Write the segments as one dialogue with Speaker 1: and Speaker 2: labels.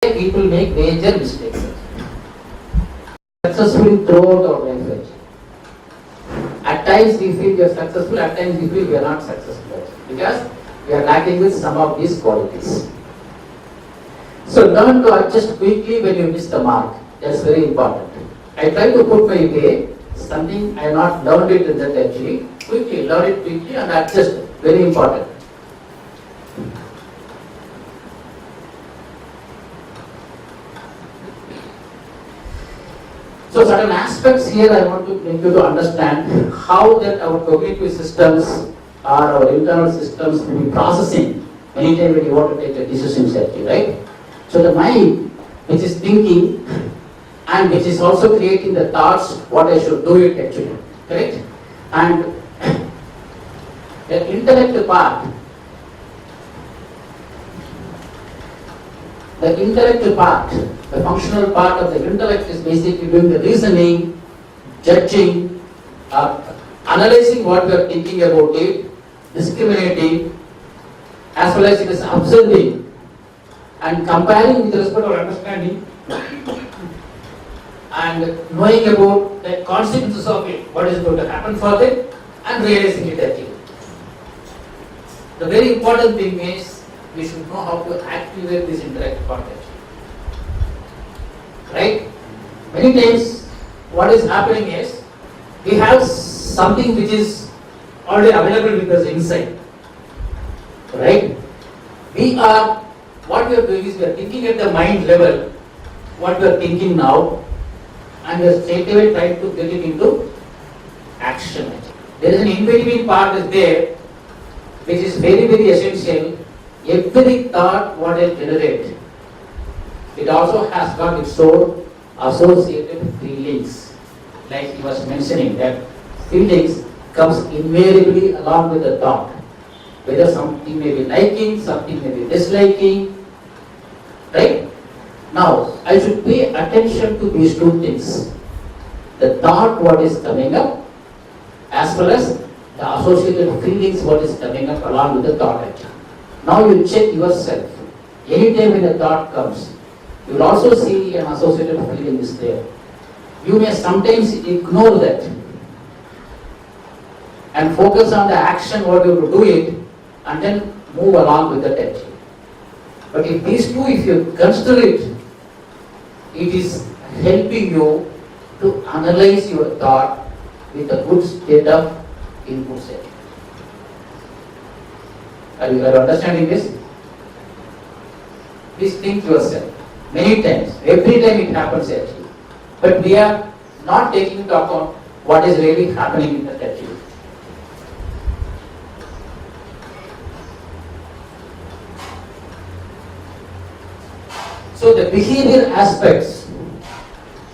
Speaker 1: People make major mistakes. Successful throughout our life. At times we feel we are successful, at times we feel we are not successful because we are lacking with some of these qualities. So learn to adjust quickly when you miss the mark. That's very important. I try to put my way, something I have not learned it in that actually. Quickly, learn it quickly and adjust. Very important. So certain aspects here I want to make you to understand how that our cognitive systems or our internal systems will be processing anytime when you want to take a decision actually, right? So the mind which is thinking and which is also creating the thoughts what I should do it actually, correct? And the intellect part, the functional part of the intellect is basically doing the reasoning, judging, analyzing what we are thinking about it, discriminating, as well as it is observing and comparing with respect to our understanding and knowing about the consequences of it, what is going to happen for it and realizing it actually. The very important thing is we should know how to activate this intellect part actually. Right? Many times what is happening is we have something which is already available with us inside. Right? What we are doing is we are thinking at the mind level what we are thinking now and we are straight away trying to get it into action. There is an in-between part is there which is very, very essential. Every thought what I generate, it also has got its own associated feelings. Like he was mentioning that feelings comes invariably along with the thought. Whether something may be liking, something may be disliking. Right? Now, I should pay attention to these two things. The thought what is coming up as well as the associated feelings what is coming up along with the thought. Now you check yourself. Anytime when a thought comes, you will also see an associated feeling is there. You may sometimes ignore that and focus on the action what you will do it and then move along with that action. But if these two, if you consider it, it is helping you to analyze your thought with a good state of input set. Are you understanding this? Please think yourself. Many times, every time it happens actually. But we are not taking into account what is really happening in that actually. So the behavior aspects,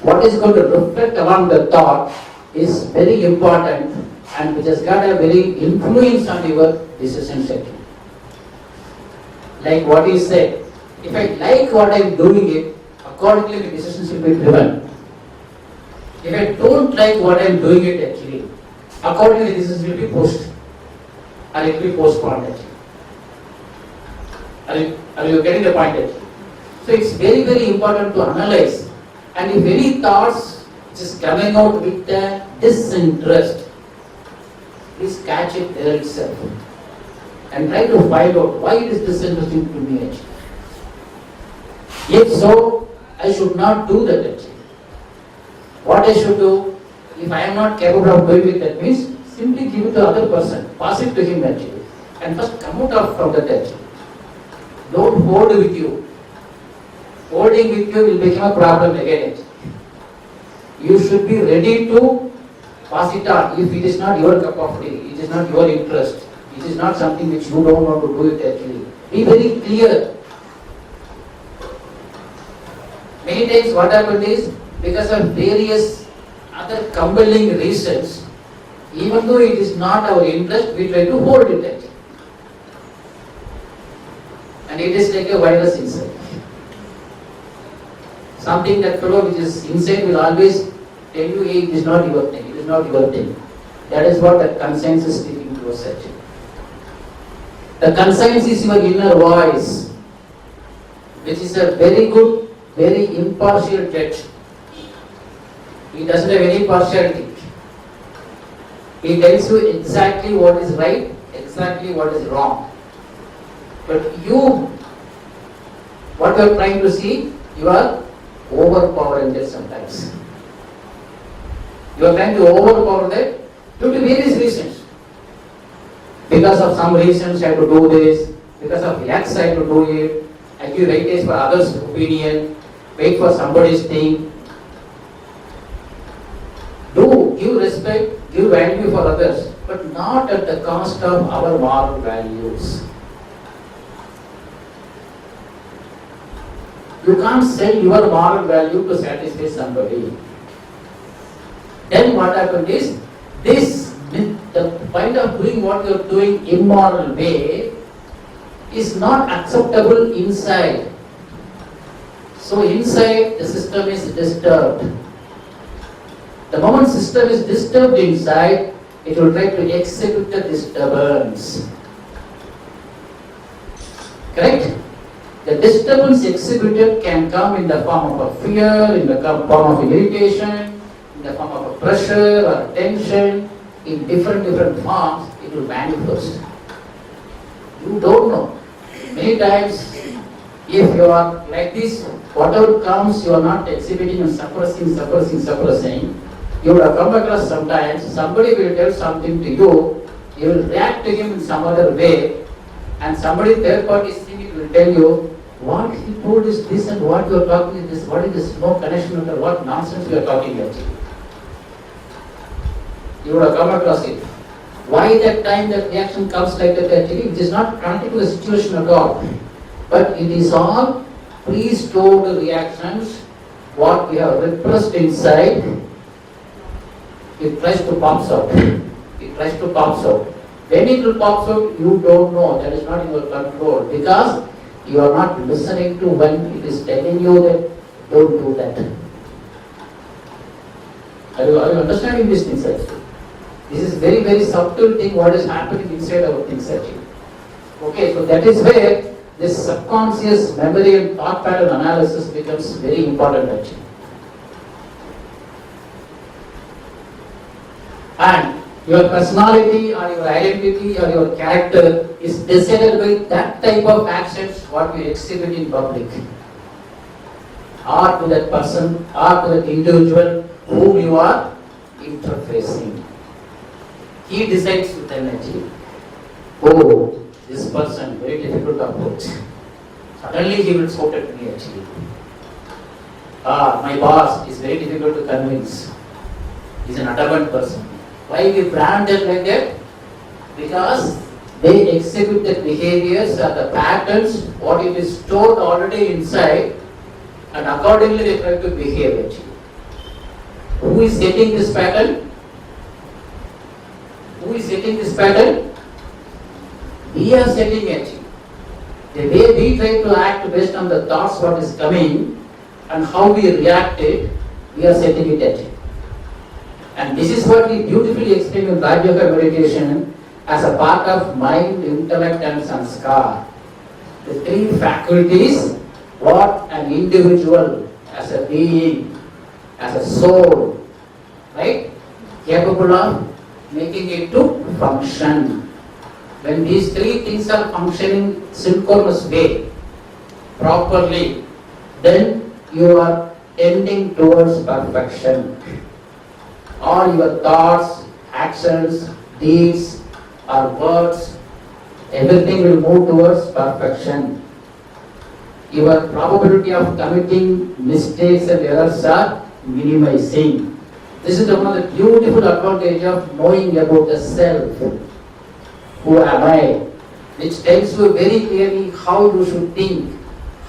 Speaker 1: what is going to reflect along the thought is very important and which has got a very influence on your decision setting. Like what he said, if I like what I am doing it, accordingly the decisions will be driven. If I don't like what I am doing it actually, accordingly the decisions will be pushed or it will be postponed actually. Are you getting the point actually? So it's very, very important to analyze and if any thoughts which is coming out with the disinterest, please catch it there itself and try to find out why it is disinteresting to me actually. If so, I should not do that actually. What I should do, if I am not capable of doing it, that means simply give it to the other person, pass it to him actually, and first come out from that actually. Don't hold with you. Holding with you will become a problem again actually. You should be ready to pass it on if it is not your cup of tea, it is not your interest, it is not something which you don't want to do it actually. Be very clear. Many times what happens is, because of various other compelling reasons, even though it is not our interest, we try to hold it actually. And it is like a virus inside. Something that fellow which is inside will always tell you, hey, it is not your thing, it is not your thing. That is what the conscience is speaking to us actually. The conscience is your inner voice. which is a very good, very impartial judge. He doesn't have any partiality. He tells you exactly what is right, exactly what is wrong. But you, what you are trying to see, you are overpowering it sometimes. You are trying to overpower that due to various reasons. Because of some reasons I have to do this, because of X I have to do it, I give weightage for others' opinion, wait for somebody's thing. Do give respect, give value for others, but not at the cost of our moral values. You can't sell your moral value to satisfy somebody. Then what happened is, the point of doing what you are doing immoral way is not acceptable inside. So inside the system is disturbed. The moment system is disturbed inside, it will try to exhibit the disturbance. Correct? The disturbance exhibited can come in the form of a fear, in the form of irritation, in the form of a pressure or tension, in different forms, it will manifest. You don't know. Many times, if you are like this, whatever comes, you are not exhibiting and suppressing. You will have come across sometimes, somebody will tell something to you, you will react to him in some other way, and somebody third party speaking will tell you, what he told is this and what you are talking is this, what is this, no connection with what nonsense you are talking about. You would have come across it. Why that time that reaction comes like that actually? It is not connected to the situation at all. But it is all pre-stored reactions, what we have repressed inside, it tries to pop out. It tries to pop out. When it will pop out, you don't know. That is not in your control. Because you are not listening to when it is telling you that don't do that. Are you understanding this thing actually? This is very subtle thing what is happening inside our things actually. Okay, so that is where this subconscious memory and thought pattern analysis becomes very important actually. And your personality or your identity or your character is decided by that type of actions what we exhibit in public. Or to that person or to that individual whom you are interfacing. He decides with energy. Oh, this person very difficult to approach. Suddenly he will shout at me actually. My boss is very difficult to convince. He is an adamant person. Why we brand them like that? Because they exhibit the behaviors or the patterns, what it is stored already inside, and accordingly they try to behave actually. Who is setting this pattern? Who is setting this pattern? We are setting actually. The way we try to act based on the thoughts what is coming and how we react it, we are setting it actually. And this is what we beautifully explain in Raj Yoga meditation as a part of mind, intellect and sanskar. The three faculties, what an individual as a being, as a soul, right, capable of making it to function. When these three things are functioning synchronous way, properly, then you are tending towards perfection. All your thoughts, actions, deeds or words, everything will move towards perfection. Your probability of committing mistakes and errors are minimizing. This is one of the beautiful advantage of knowing about the self. Who am I? Which tells you very clearly how you should think,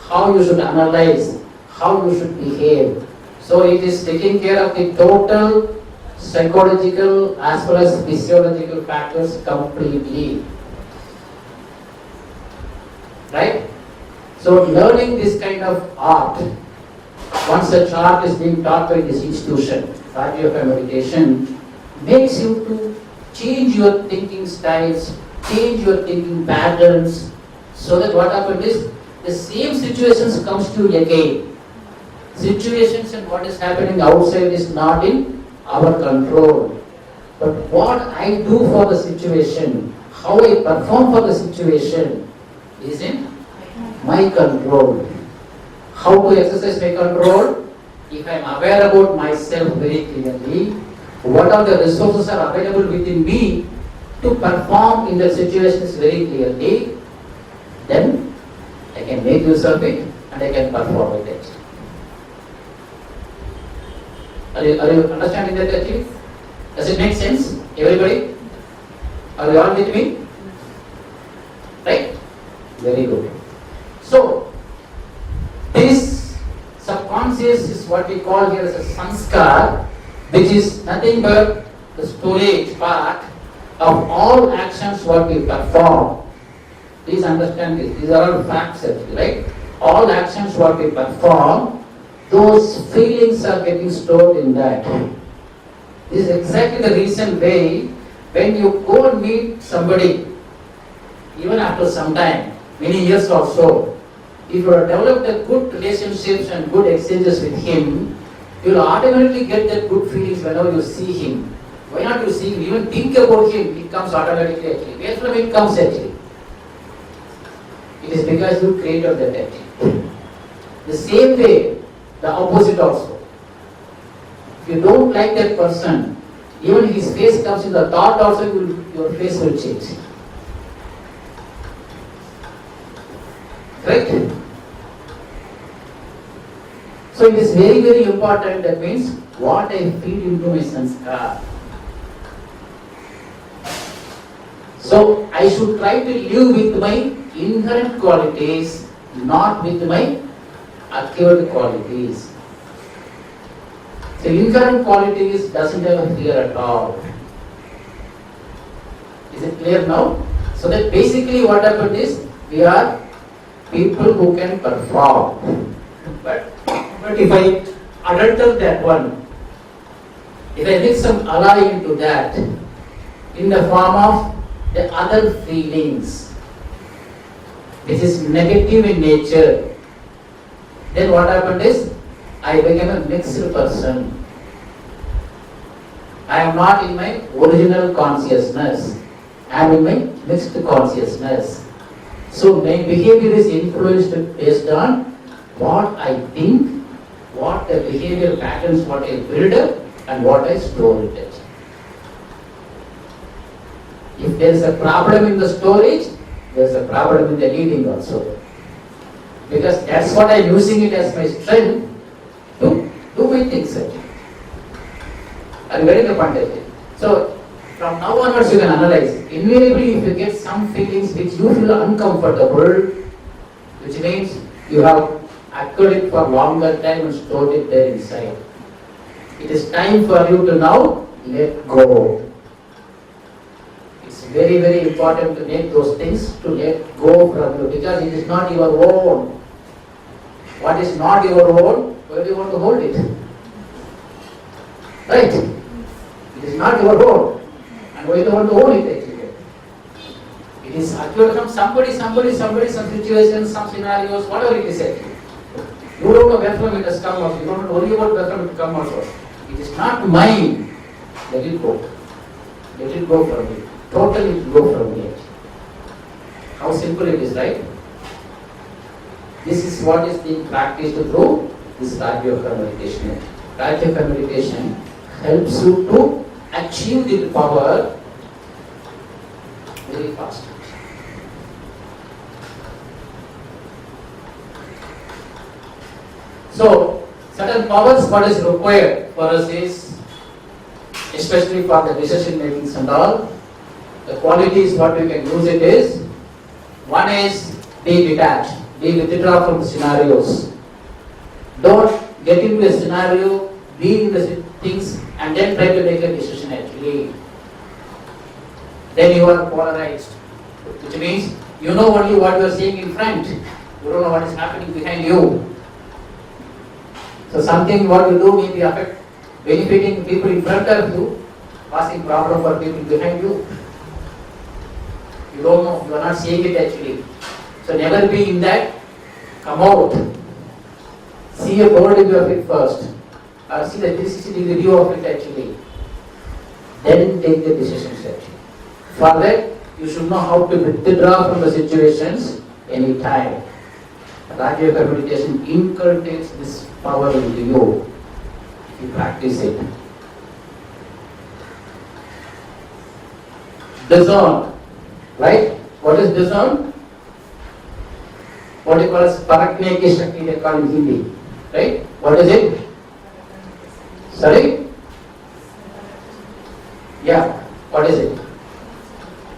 Speaker 1: how you should analyze, how you should behave. So it is taking care of the total psychological as well as physiological factors completely. Right? So learning this kind of art, once such art is being taught by this institution, Raj Yoga meditation, makes you to change your thinking styles, change your thinking patterns, so that what happens is the same situations comes to you again. Situations and what is happening outside is not in our control. But what I do for the situation, how I perform for the situation is in my control. How to exercise my control? If I am aware about myself very clearly, what are the resources are available within me to perform in the situations very clearly, then I can make use of it and I can perform with it. Are you understanding that actually? Does it make sense? Everybody? Are you all with me? Right? Very good. So, this subconscious is what we call here as a sanskar, which is nothing but the storage part of all actions what we perform. Please understand this. These are all facts actually, right? All actions what we perform, those feelings are getting stored in that. This is exactly the reason why when you go and meet somebody, even after some time, many years or so, if you have developed a good relationships and good exchanges with him, you will automatically get that good feelings whenever you see him. Why not you see him? Even think about him, it comes automatically actually. Where from it comes actually? It is because you created that actually. The same way, the opposite also. If you don't like that person, even his face comes in the thought also, your face will change. Right? So it is very, very important. That means what I feed into my sanskar. So I should try to live with my inherent qualities, not with my acquired qualities. The inherent qualities doesn't have a fear at all. Is it clear now? So that basically what happened is we are people who can perform. But if I adulter that one, if I mix some alloy into that, in the form of the other feelings, which is negative in nature, then what happened is I became a mixed person. I am not in my original consciousness. I am in my mixed consciousness. So my behavior is influenced based on what I think, what the behavior patterns, what I build up, and what I store it. If there is a problem in the storage, there is a problem in the leading also. Because that's what I am using it as my strength to do my things. Are you getting the point? So, from now onwards you can analyze. Invariably, if you get some feelings which you feel uncomfortable, which means you have acquired it for longer time and stored it there inside. It is time for you to now let go. It's very, very important to make those things to let go from you because it is not your own. What is not your own, where do you want to hold it? Right? It is not your own. And why do you want to own it actually? It is acquired from somebody, some situations, some scenarios, whatever it is actually. You don't know where from it has come also. You don't worry about where from it come also. It is not mine. Let it go. Let it go from me. Totally go from me. How simple it is, right? This is what is being practiced through this Rajyoga meditation. Rajyoga meditation helps you to achieve the power very fast. So, certain powers what is required for us is, especially for the decision makings and all, the qualities what we can use it is, one is be detached, be withdraw from the scenarios. Don't get into a scenario, be in the things and then try to make a decision actually. Then you are polarized, which means you know only what you are seeing in front, you don't know what is happening behind you. So something what you do may be benefiting people in front of you, causing problem for people behind you. You don't know, you are not seeing it actually. So never be in that come out, see a bird in your feet first, or see the 360-degree view of it actually, then take the decisions actually. For that, you should know how to withdraw from the situations anytime. Raja Yoga meditation inculcates this power into you. You practice it. Discern, right? What is discern? What you call as Parakne ki Shakti, they call in Hindi, right? What is it? Sorry? Yeah, what is it?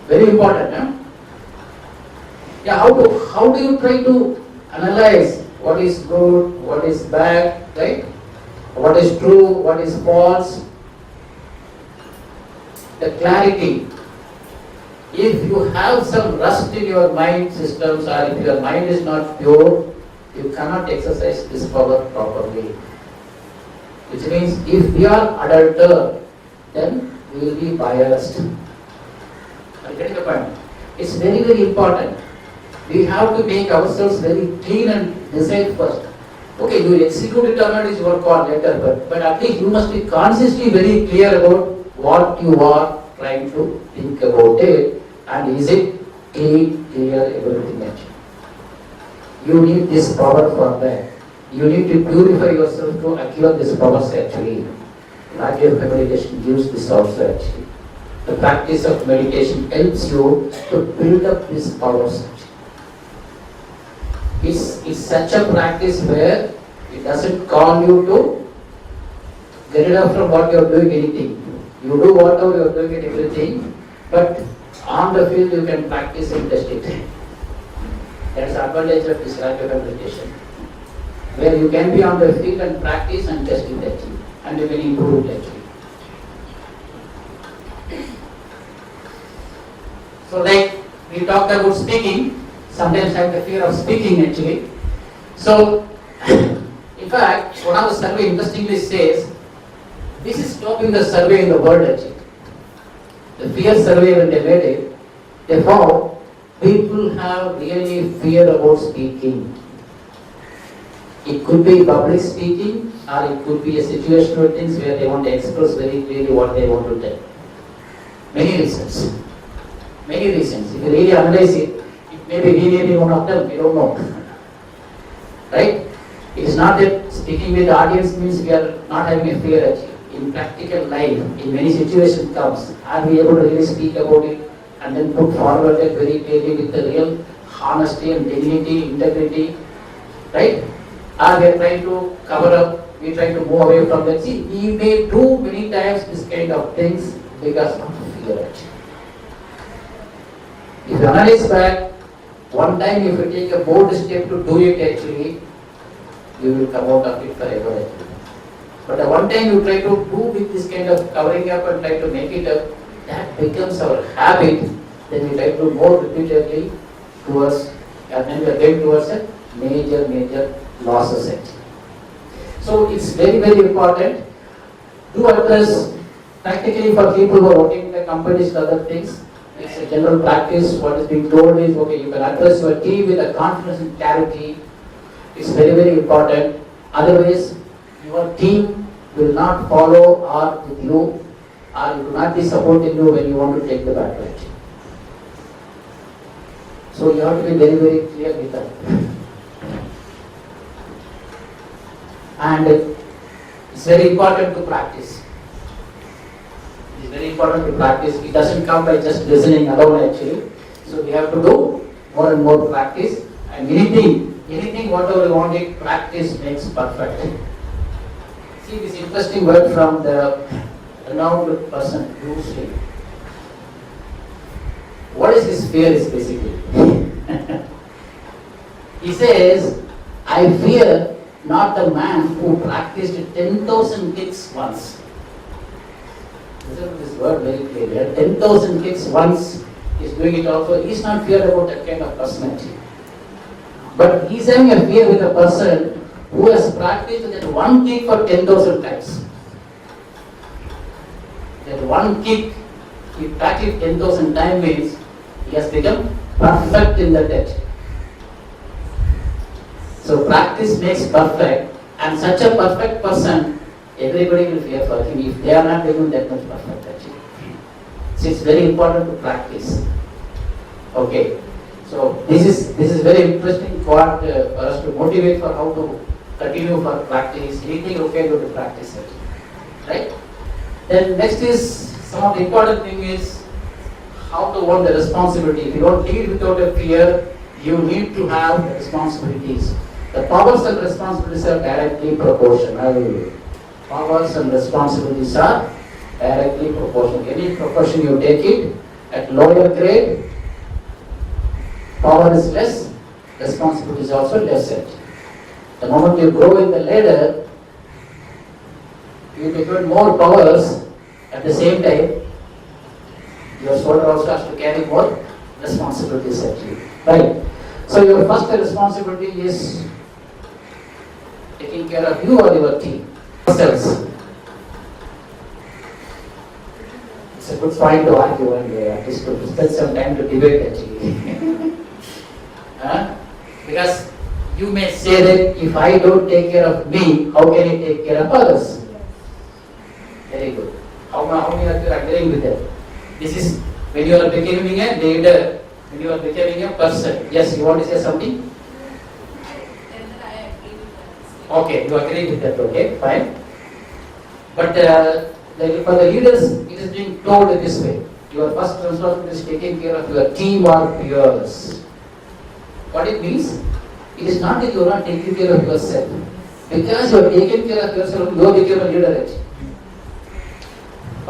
Speaker 1: Very important, huh? Yeah, how do you try to analyze what is good, what is bad, right? What is true, what is false? The clarity. If you have some rust in your mind systems, or if your mind is not pure, you cannot exercise this power properly. Which means if we are adultered, then we will be biased. Are you getting the point? It's very, very important. We have to make ourselves very clean and decide first. Okay, you execute it or not is your call later, but at least you must be consciously very clear about what you are trying to think about it, and is it clear, everything actually. You need this power for that. You need to purify yourself to acquire this power actually. Raja Yoga meditation gives this also actually. The practice of meditation helps you to build up these powers actually. It's such a practice where it doesn't call you to get rid of from what you are doing anything. You do whatever you are doing and everything, but on the field you can practice and test it. That's the advantage of this Raja Yoga meditation, where you can be on the field and practice and test it actually, and you can improve it actually. So like we talked about speaking, sometimes I have the fear of speaking actually. So in fact, one of the survey interestingly says, this is topping the survey in the world actually. The fear survey, when they made it, they found people have really fear about speaking. It could be public speaking, or it could be a situational things where they want to express very clearly what they want to tell. Many reasons. Many reasons. If you really analyze it, it may be really one of them, we don't know. Right? It is not that speaking with the audience means we are not having a fear actually. In practical life, in many situations comes, are we able to really speak about it and then put forward that very clearly with the real honesty and dignity, integrity, right? Are we trying to cover up, we try to move away from that? See, we may do many times this kind of things because of fear actually. If you analyze back, one time if you take a bold step to do it actually, you will come out of it forever actually. But the one time you try to do with this kind of covering up and try to make it up, that becomes our habit, then we try to do more repeatedly towards, and then we are getting towards a major losses actually. So it's very, very important to address practically for people who are working in the companies and other things. It's a general practice. What is being told is, okay, you can address your team with a confidence and clarity. It's very, very important. Otherwise, your team will not follow or with you, or will not be supporting you when you want to take the battle. So you have to be very, very clear with that. And it's very important to practice. It's very important to practice. It doesn't come by just listening alone actually. So we have to do more and more practice. And anything whatever you want it, practice makes perfect. See this interesting word from the renowned person, Bruce Lee. What is his fear is basically? He says, I fear not the man who practiced 10,000 kicks once. Listen to this word very clearly. 10,000 kicks once is doing it also. He's not feared about that kind of personality. But he's having a fear with a person who has practiced that one kick for 10,000 times. That one kick, he practiced 10,000 times means he has become perfect in that touch. So practice makes perfect, and such a perfect person, everybody will fear for him if they are not becoming that much perfect actually. So it's very important to practice. Okay. So this is very interesting part for us to motivate for how to continue for practice. Anything okay to practice it, right? Then next is some of the important thing is how to own the responsibility. If you don't lead without a fear, you need to have responsibilities. The powers and responsibilities are directly proportional. Powers and responsibilities are directly proportional. Any profession you take it at lower grade, power is less, responsibility is also less. The moment you grow in the ladder, you get more powers. At the same time, your shoulder also has to carry more responsibilities actually. Right? So your first responsibility is taking care of you or your team. Yourselves. It's a good point to argue and at least to spend some time to debate actually. Because you may say that if I don't take care of me, how can I take care of others? Very good. How many of you are agreeing with that? This is when you are becoming a leader, when you are becoming a person. Yes, you want to say something? Okay, you agree with that, okay, fine. But for the leaders, it is being told this way. Your first responsibility is taking care of your team or peers. What it means? It is not that you are not taking care of yourself. Because you are taking care of yourself, you become a leader actually.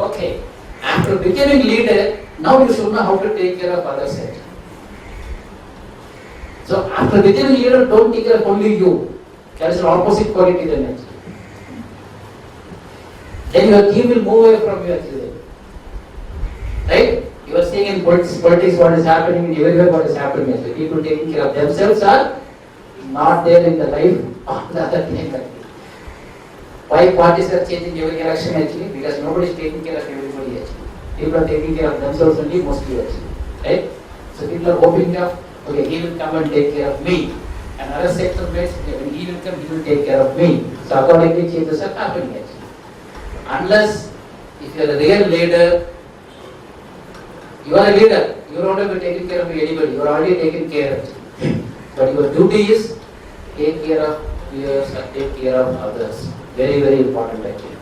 Speaker 1: Okay. After becoming leader, now you should know how to take care of others. So after becoming leader, don't take care of only you. There is an opposite quality then actually. Then your team will move away from you actually. Right? You are seeing in politics what is happening, in everywhere what is happening actually. People taking care of themselves are not there in the life of the other thing actually. Why parties are changing every election actually? Because nobody is taking care of everybody actually. People are taking care of themselves only mostly actually. Right? So people are hoping that, okay, he will come and take care of me. And other sector mates, when he will come, he will take care of me. So accordingly changes are happening actually. Unless if you are a real leader, you are a leader, you don't have to take care of anybody, you are already taken care of. But your duty is take care of yours and take care of others. Very, very important actually.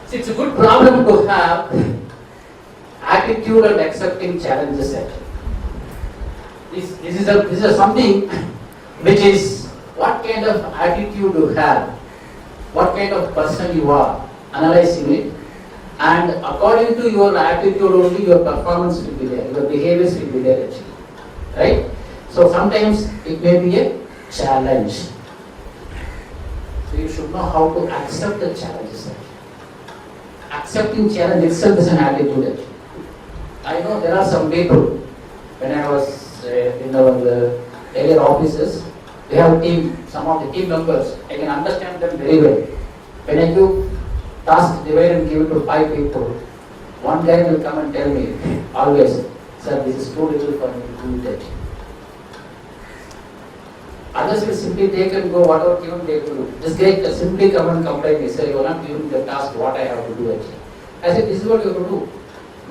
Speaker 1: So it's a good problem to have attitude and accepting challenges actually. This is something which is what kind of attitude you have, what kind of person you are, analyzing it, and according to your attitude only your performance will be there, your behaviors will be there actually. Right? So sometimes it may be a challenge. So you should know how to accept the challenges. Accepting challenge itself is an attitude actually. I know there are some people, when I was in our earlier offices, we have team, some of the team members, I can understand them very well. When I give task divide and give it to 5 people, one guy will come and tell me, always, sir, this is too little for me to do that. Others will simply take and go, whatever given they will do. This guy will simply come and complain, sir, you are not giving the task what I have to do actually. I said, this is what you have to do.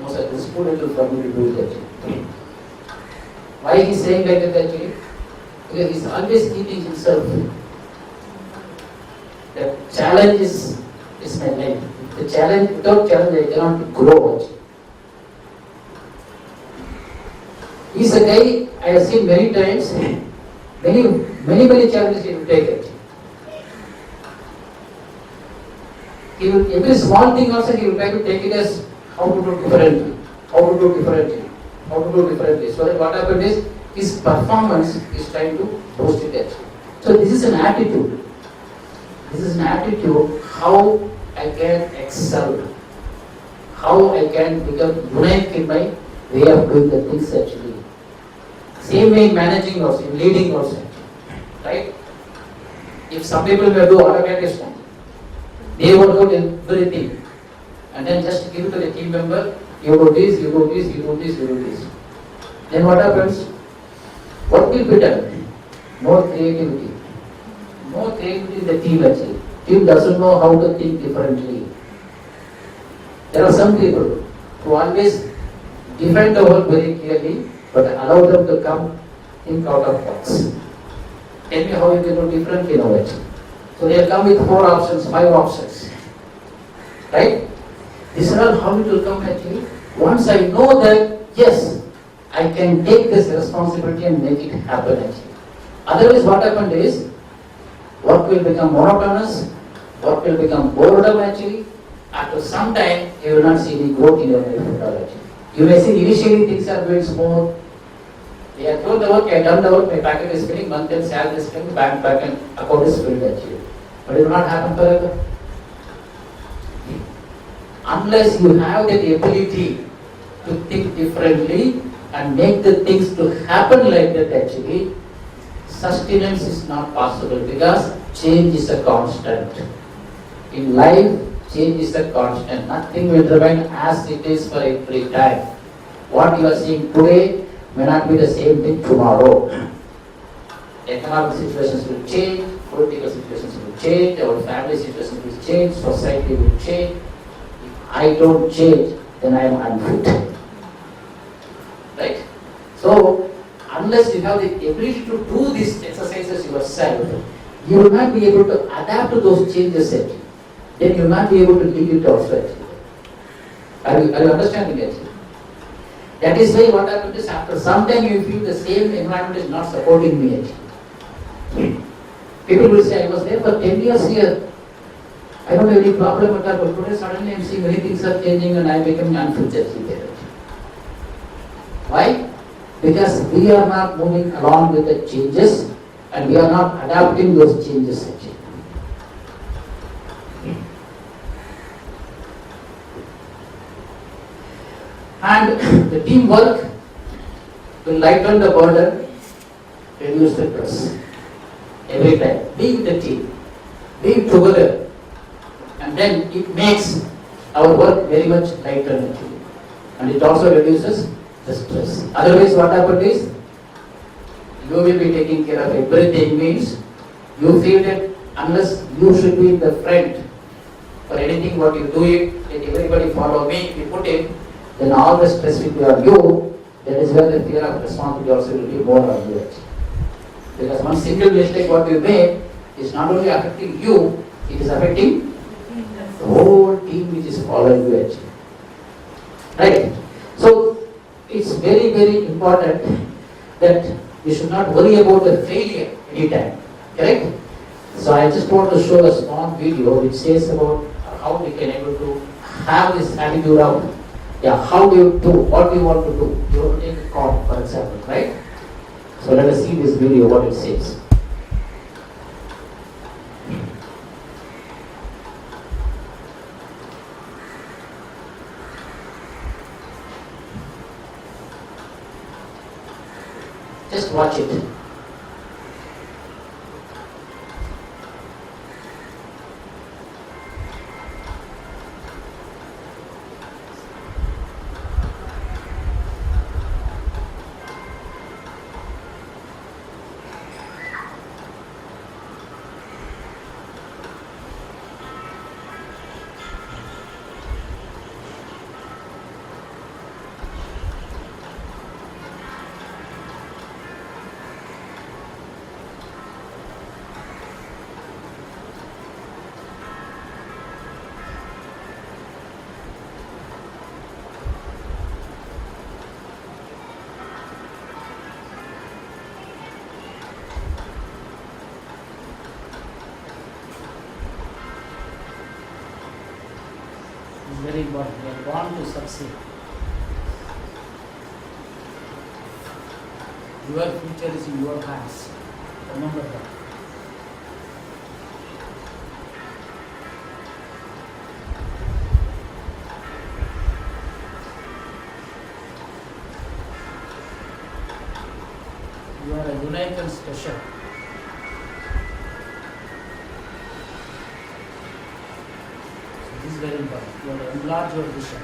Speaker 1: No sir, this is too little for me to do it actually. Why he is saying like that actually? Because he is always keeping himself. The challenge is my life. The challenge, without challenge I cannot grow actually. He is a guy I have seen many times, many challenges he will take it. He will, every small thing also he will try to take it as how to do differently, how to do differently, how to do differently. So that what happened is his performance is trying to boost it actually. So this is an attitude. This is an attitude how I can excel, how I can become unique in my way of doing the things actually. Same way in managing also, in leading also, right? If some people may do automation, they work out everything and then just give it to the team member, you do this, you do this, you do this, you do this. then what happens? What will be done? No creativity. No creativity in the team actually. Team doesn't know how to think differently. There are some people who always define the work very clearly, but allow them to come think out of box. Tell me how you can do differently now actually. So they come with 4 options, 5 options. Right? These are all how it will come actually. Once I know that, yes, I can take this responsibility and make it happen actually. Otherwise what happened is, work will become monotonous, work will become boredom actually. After some time, you will not see any growth in your life at all actually. You may see initially things are going smooth. They have told the work, I have done the work, my packet is filling, month end salary is coming, bank and account is filled actually. But it will not happen forever. Unless you have that ability to think differently and make the things to happen like that actually, sustenance is not possible because change is a constant. In life, change is a constant. Nothing will remain as it is for every time. What you are seeing today may not be the same thing tomorrow. Economic situations will change, political situations will change, our family situations will change, society will change. If I don't change, then I am unfit. Right? So, unless you have the ability to do these exercises yourself, you will not be able to adapt to those changes actually. Then you will not be able to lead it also actually. Are you understanding it? That is why what happens is after some time you feel the same environment is not supporting me actually. People will say, I was there for 10 years here. I don't have any problem at all, but today suddenly I am seeing many things are changing and I am becoming unfit actually there. Why? Because we are not moving along with the changes and we are not adapting those changes actually. And the teamwork will lighten the burden, reduce the stress. Every time, be with the team, be together, and then it makes our work very much lighter actually. And it also reduces the stress. Otherwise what happens is, you will be taking care of everything means, you feel that unless you should be in the front for anything what you do it, let everybody follow me, if you put it, then all the stress will be on you. That is where the fear of responsibility also will be more on you actually. Because one single mistake what you make is not only affecting you, it is affecting the whole team which is following you actually. Right? So, it's very, very important that you should not worry about the failure anytime. Correct? So, I just want to show a small video which says about how we can able to have this attitude of, how do you do, what do you want to do? You want to take a call, for example, right? So let us see this video, what it says. Just watch it. Very important. We are born to succeed. Your future is in your hands. Remember that. You are a unique and special. This is very important. You have to enlarge your vision.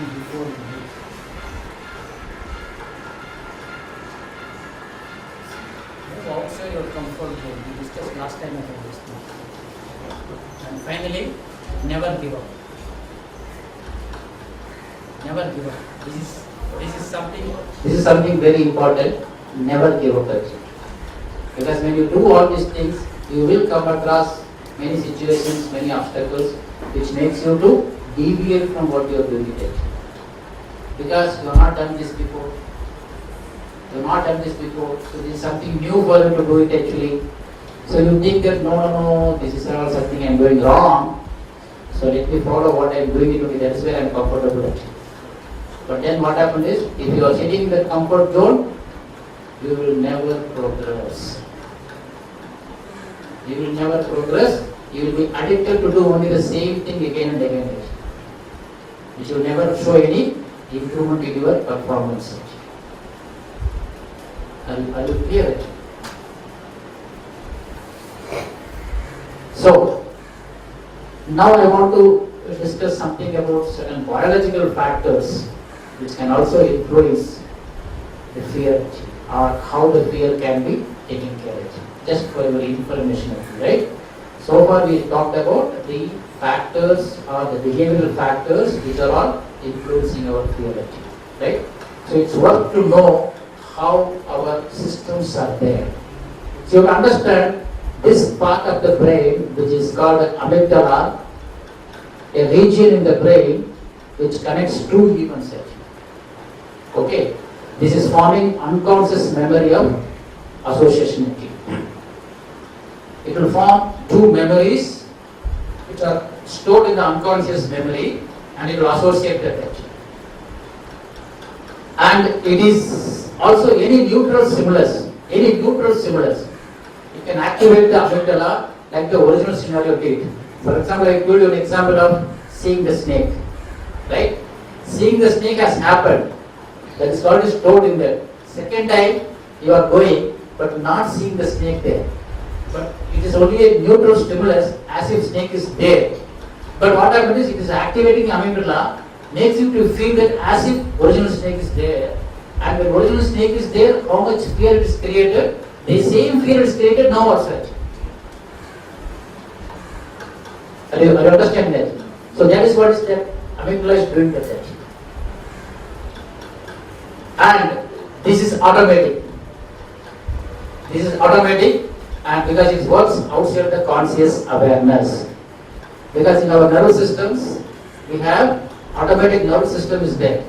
Speaker 2: and before you eat. Move outside your comfort zone. We discussed last time about this thing. And finally, never give up. Never give up. This is something.
Speaker 1: This is something very important. Never give up actually. Because when you do all these things, you will come across many situations, many obstacles, which makes you to deviate from what you are doing it actually. Because you have not done this before. You have not done this before, so this is something new for you to do it actually. So you think that no, this is all something I am doing wrong. So let me follow what I am doing it only. That is where I am comfortable actually. But then what happens is, if you are sitting in that comfort zone, you will never progress. You will never progress. You will be addicted to do only the same thing again and again. Which will never show any improvement in your performance. Are you clear? So, now I want to discuss something about certain biological factors which can also influence the fear or how the fear can be taken care of. Just for your information, right? So far we talked about the factors or the behavioral factors which are all influencing our fear, right? So it's worth to know how our systems are there. So you understand this part of the brain which is called amygdala, a region in the brain which connects two events. Okay, this is forming unconscious memory of association. It will form two memories which are stored in the unconscious memory and it will associate with it. And it is also any neutral stimulus. It can activate the amygdala like the original scenario did. For example, I told you an example of seeing the snake. Right? Seeing the snake has happened. That is already stored in there. Second time you are going but not seeing the snake there. But it is only a neutral stimulus as if snake is there. But what happens is it is activating the amygdala, makes you to feel that as if original snake is there. And when original snake is there, how much fear it is created? The same fear is created now outside. Are you understand that? So that is what is that amygdala is doing that. And this is automatic. And because it works outside the conscious awareness. Because in our nervous systems, we have automatic nervous system is there.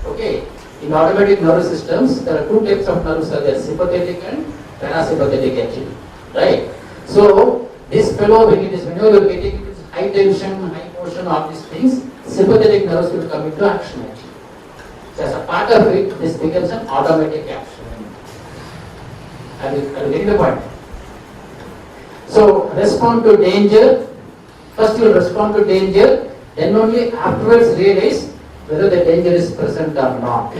Speaker 1: Okay. In automatic nervous systems, there are two types of nerves are there, sympathetic and parasympathetic actually. Right? So this fellow, when you are getting it is high tension, high motion, all these things, sympathetic nerves will come into action actually. So as a part of it, this becomes an automatic action. Are you getting the point? So respond to danger. First you will respond to danger, then only afterwards realize whether the danger is present or not.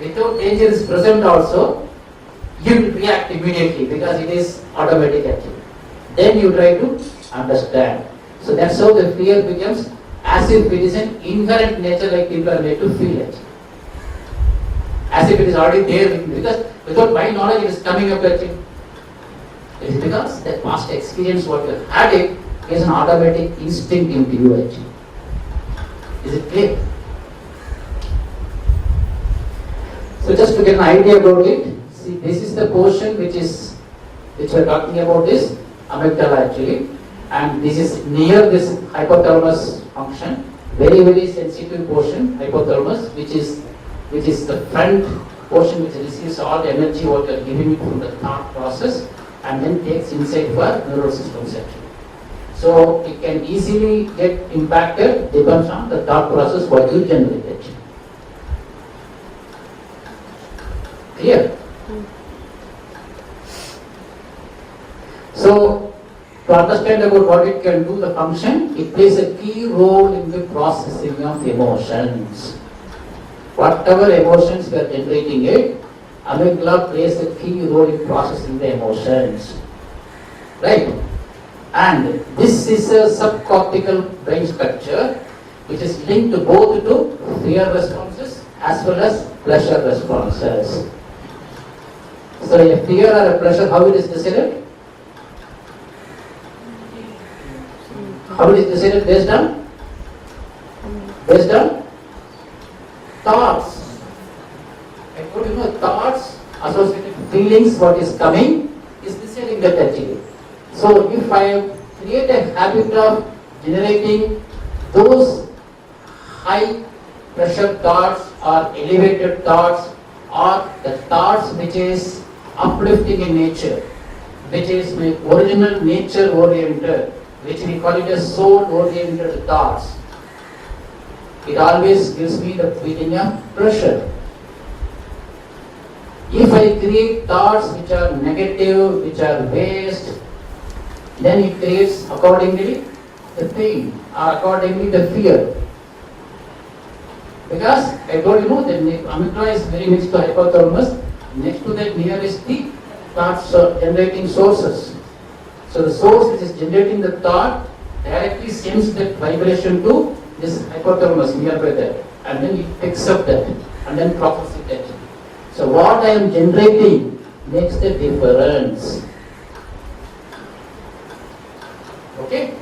Speaker 1: Without danger is present also, you will react immediately because it is automatic actually. Then you try to understand. So that's how the fear becomes as if it is an inherent nature like people are made to feel it. As if it is already there because without my knowledge it is coming up actually. It is because that past experience what you have had it is an automatic instinct into you actually. Is it clear? So just to get an idea about it, see this is the portion which we are talking about this amygdala actually, and this is near this hypothalamus function, very sensitive portion, hypothalamus, which is the front portion which receives all the energy what you are giving it from the thought process and then takes insight for neural systems actually. So it can easily get impacted depends on the thought process what you generate actually. Clear? So to understand about what it can do, the function, it plays a key role in the processing of emotions. Whatever emotions we are generating it, amygdala plays a key role in processing the emotions. Right? And this is a subcortical brain structure which is linked to both to fear responses as well as pleasure responses. So a fear or a pleasure, how it is decided? How it is decided? Based on thoughts. I told you, thoughts associated with feelings, what is coming is deciding that actually. So if I create a habit of generating those high pressure thoughts or elevated thoughts or the thoughts which is uplifting in nature, which is my original nature oriented, which we call it as soul oriented thoughts, it always gives me the feeling of pleasure. If I create thoughts which are negative, which are waste, then it creates accordingly the pain or accordingly the fear. Because I told you, the amygdala is very next to hypothalamus, next to that nearest the thoughts generating sources. So the source which is generating the thought directly sends that vibration to this hypothalamus nearby there, and then it picks up that and then processes it. So what I am generating makes the difference. Okay?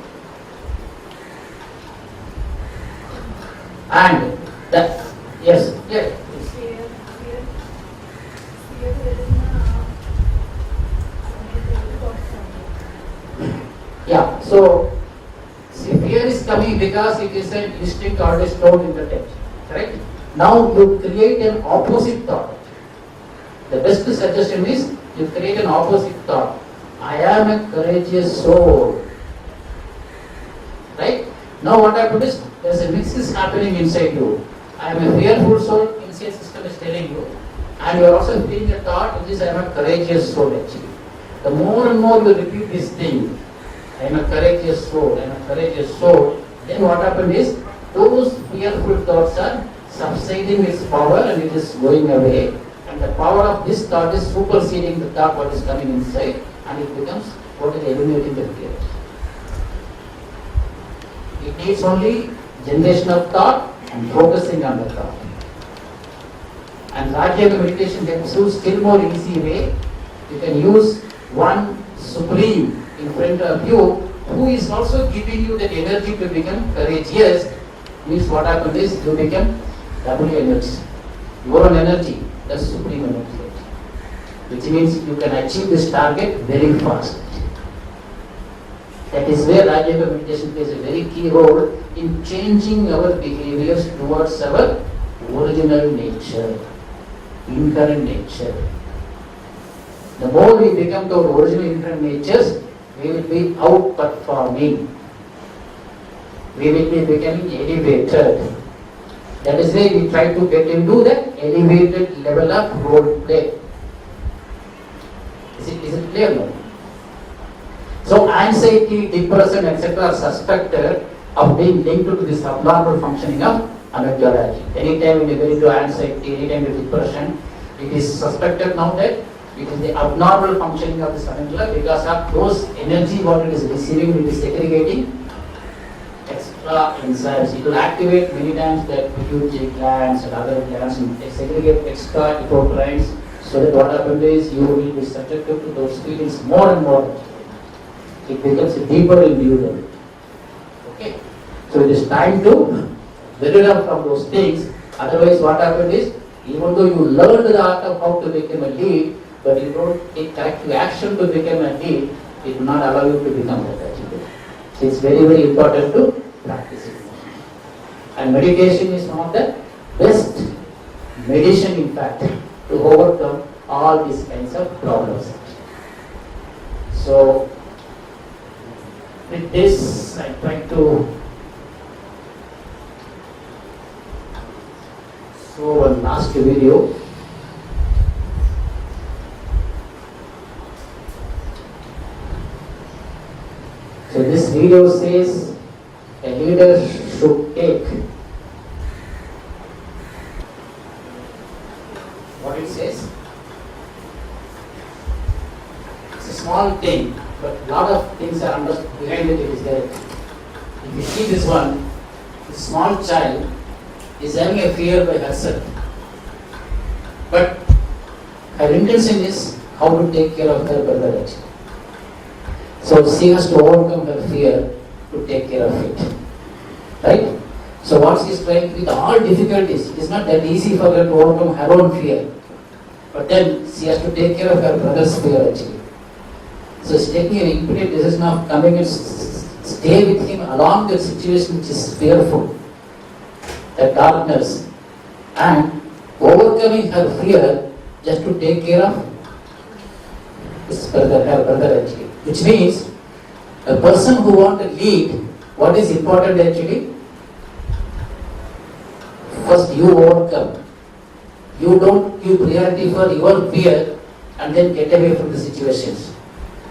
Speaker 1: And that, yes, yes.
Speaker 3: Fear is
Speaker 1: Yeah, so see, fear is coming because it is an instinct already stored in the text, correct? Now you create an opposite thought. The best suggestion is you create an opposite thought. I am a courageous soul. Right? Now what happened is there is a mix is happening inside you. I am a fearful soul, inside system is telling you. And you are also feeling a thought which is I am a courageous soul actually. The more and more you repeat this thing, I am a courageous soul, I am a courageous soul, then what happened is those fearful thoughts are subsiding its power and it is going away. And the power of this thought is superseding the thought what is coming inside and it becomes totally eliminating the fear. It needs only generation of thought and focusing on the thought. And Raja Yoga meditation can use still more easy way. You can use one supreme in front of you who is also giving you that energy to become courageous. Means what happens is you become double energy. Your own energy, that's supreme energy. Which means you can achieve this target very fast. That is where Raja Yoga meditation plays a very key role in changing our behaviors towards our original nature, inherent nature. The more we become to our original inherent natures, we will be outperforming. We will be becoming elevated. That is why we try to get into the elevated level of role play. Is it clear now? So anxiety, depression, etc. are suspected of being linked to this abnormal functioning of amygdala. Anytime when you get into anxiety, anytime with depression, it is suspected now that it is the abnormal functioning of this amygdala because of those energy what it is receiving, it is segregating extra enzymes. It will activate many times the pituitary glands and other glands and segregate extra epoprynes, so that what happens is you will be subjected to those feelings more and more. It becomes deeper in you. Okay? So it is time to get rid of from those things. Otherwise what happens is, even though you learn the art of how to become a lead, but you don't take corrective action to become a lead, it will not allow you to become that. So it's very, very important to practice it. And meditation is one of the best medicine, in fact, to overcome all these kinds of problems. So with this, I try to show one last video. So this video says a leader should take. What it says? It's a small thing, but a lot of things are understood behind it. It is there. If you see this one, a small child is having a fear by herself, but her intention is how to take care of her brother actually. So she has to overcome her fear to take care of it. Right? So what she is trying with all difficulties, it is not that easy for her to overcome her own fear. But then she has to take care of her brother's fear actually. So she's taking an immediate decision of coming and stay with him along that situation which is fearful, that darkness, and overcoming her fear just to take care of his brother, her brother actually. Which means a person who wants to lead, what is important actually? First you overcome. You don't give priority for your fear and then get away from the situations.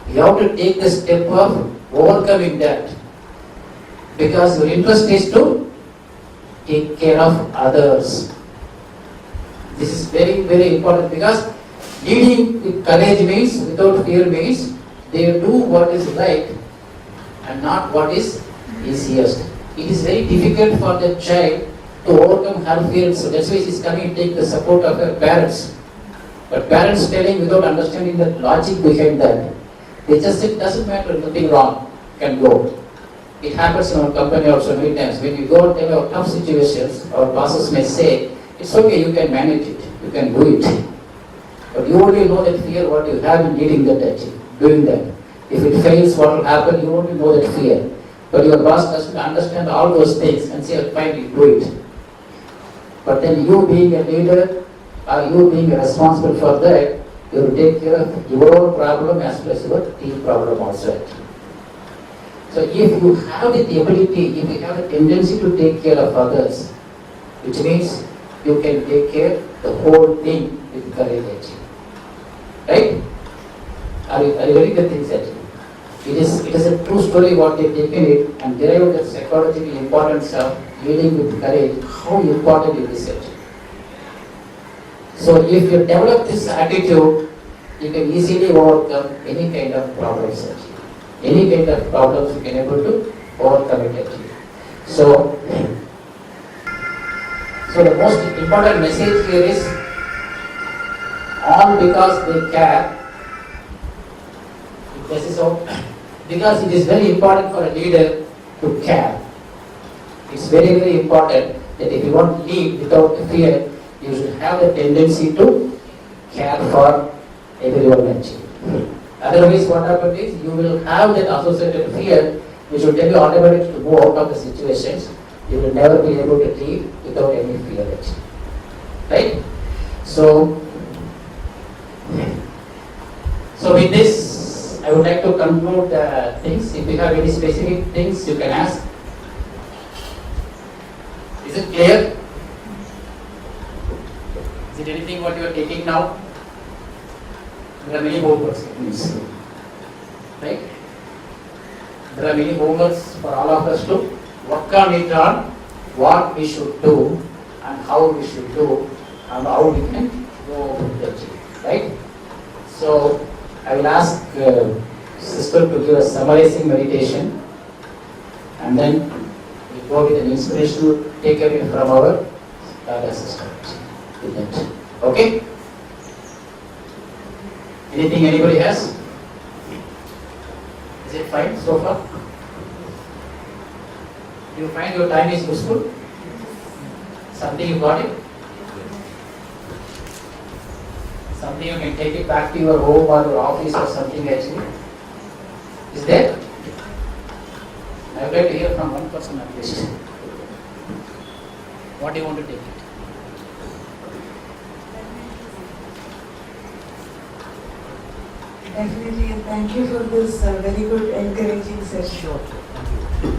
Speaker 1: You have to take the step of overcoming that, because your interest is to take care of others. This is very, very important, because leading with courage means, without fear means, they do what is right and not what is easiest. It is very difficult for the child to overcome her fear, so that's why she is coming to take the support of her parents. But parents telling without understanding the logic behind that, they just say, it doesn't matter, nothing wrong, can go. It happens in our company also many times. When you go and tell our tough situations, our bosses may say, it's okay, you can manage it, you can do it. But you only know that fear, what you have in leading that actually, doing that. If it fails, what will happen, you only know that fear. But your boss doesn't understand all those things and say, fine, you do it. But then you being a leader, or you being responsible for that, you will take care of your own problem as well as your team problem also. So if you have the ability, if you have a tendency to take care of others, which means you can take care of the whole thing with courage actually. Right? Are you getting the things actually? It is a true story what they taken it and derived the psychological importance of leading with courage, how important it is actually. So if you develop this attitude, you can easily overcome any kind of problems actually. Any kind of problems you can able to overcome it actually. So the most important message here is all because they care. This is all because it is very important for a leader to care. It's very, very important that if you want to lead without fear, you should have the tendency to care for everyone actually. Otherwise, what happens is you will have that associated fear which will tell you automatically to move out of the situations. You will never be able to lead without any fear actually. Right? So with this, I would like to conclude the things. If you have any specific things, you can ask. Is it clear? Is it anything what you are taking now? There are many homeworks, right? There are many homeworks for all of us to work on it, on what we should do and how we should do and how we can go about it, right? So I will ask sister to give a summarizing meditation, and then we go with an inspirational takeaway from our sister. Okay? Anything anybody has? Is it fine so far? Do you find your time is useful? Something you got it? Something you can take it back to your home or your office or something actually? Is there? I would like to hear from one person at least. What do you want to take it?
Speaker 3: Definitely, and thank you for this very good encouraging session.
Speaker 2: Sure, thank you.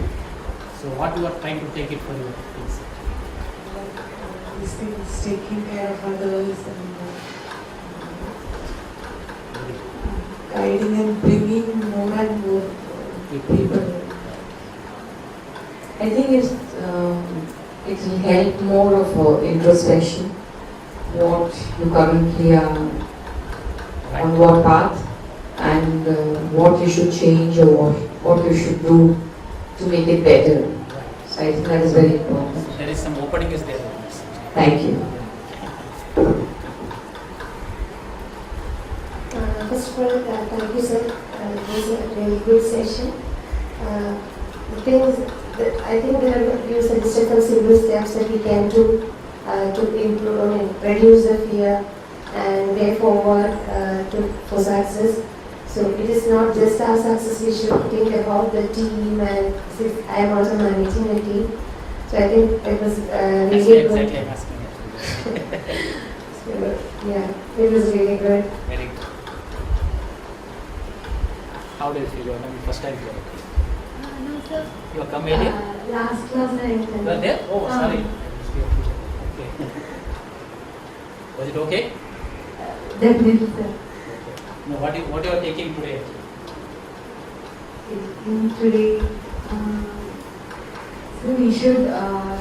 Speaker 2: So what you are trying to take it for your things?
Speaker 3: These things, taking care of others and guiding and bringing more and more people.
Speaker 4: I think it will help more of introspection, what you currently are, on what path, and what you should change or what you should do to make it better. So I think that is very important.
Speaker 2: There is some opening is there.
Speaker 4: Thank you.
Speaker 5: First of all, thank you, sir. It was a really good session. The thing is that I think we have used the different simple steps that we can do to improve and reduce the fear and way forward for success. So it is not just our success, we should think about the team, and since I am also managing a team. So I think it was
Speaker 2: That's
Speaker 5: really good.
Speaker 2: exactly I'm asking it.
Speaker 5: So, yeah, it was really good.
Speaker 2: Very good. How do you feel? You are maybe first time here.
Speaker 6: No, sir.
Speaker 2: You are come earlier?
Speaker 6: Last class I
Speaker 2: You are
Speaker 6: attended.
Speaker 2: there? Oh, sorry. Okay. Was it okay?
Speaker 6: Definitely, sir.
Speaker 2: No, what you are taking today?
Speaker 6: Today, so we should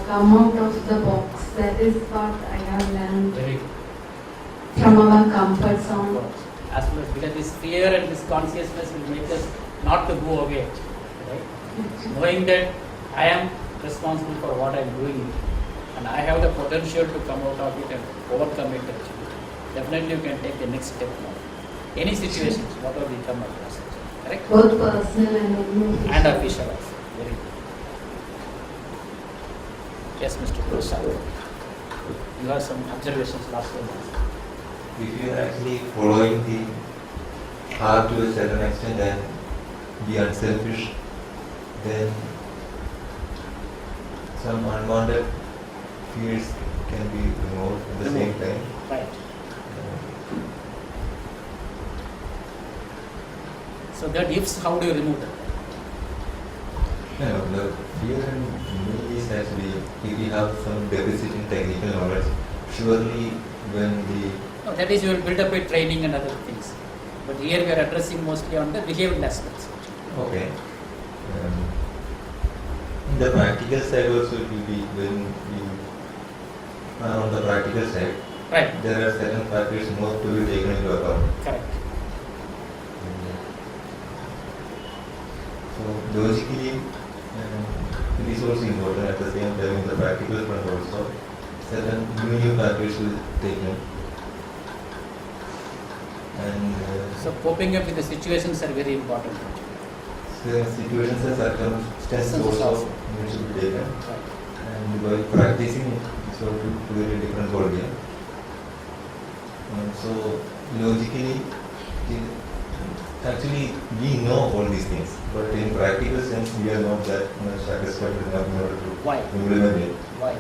Speaker 6: come out of the box. That is what I have learned
Speaker 2: Very good.
Speaker 6: from our comfort zone.
Speaker 2: As well as because this fear and this consciousness will make us not to go away. Right? Knowing that I am responsible for what I am doing and I have the potential to come out of it and overcome it actually. Definitely you can take the next step now. Any situations, whatever we come across. Correct?
Speaker 6: Both personal and organizational.
Speaker 2: And official also. Very good. Yes, Mr. Prasad. You have some observations last one.
Speaker 7: If you are actually following the heart to a certain extent and be unselfish, then some unwanted fears can be removed at the same time.
Speaker 2: Right. So that ifs, how do you remove that?
Speaker 7: No, the fear in me is actually, if you have some deficit in technical knowledge, surely when the
Speaker 2: No, that is you will build up a training and other things. But here we are addressing mostly on the behavioral aspects.
Speaker 7: okay. In the practical side also it will be when you are on the practical side,
Speaker 2: Right.
Speaker 7: there are certain factors more to be taken into account.
Speaker 2: Correct.
Speaker 7: So logically, it is also important at the same time in the practical front also, certain new factors will take in. And
Speaker 2: So coping up with the situations are very important.
Speaker 7: the situations and circumstances also need to be taken.
Speaker 2: Right.
Speaker 7: And while practicing it, it's also very different ballgame. So logically, actually we know all these things, but in practical sense we are not that much satisfied with enough in order to
Speaker 2: Why?
Speaker 7: implement it.
Speaker 2: Why?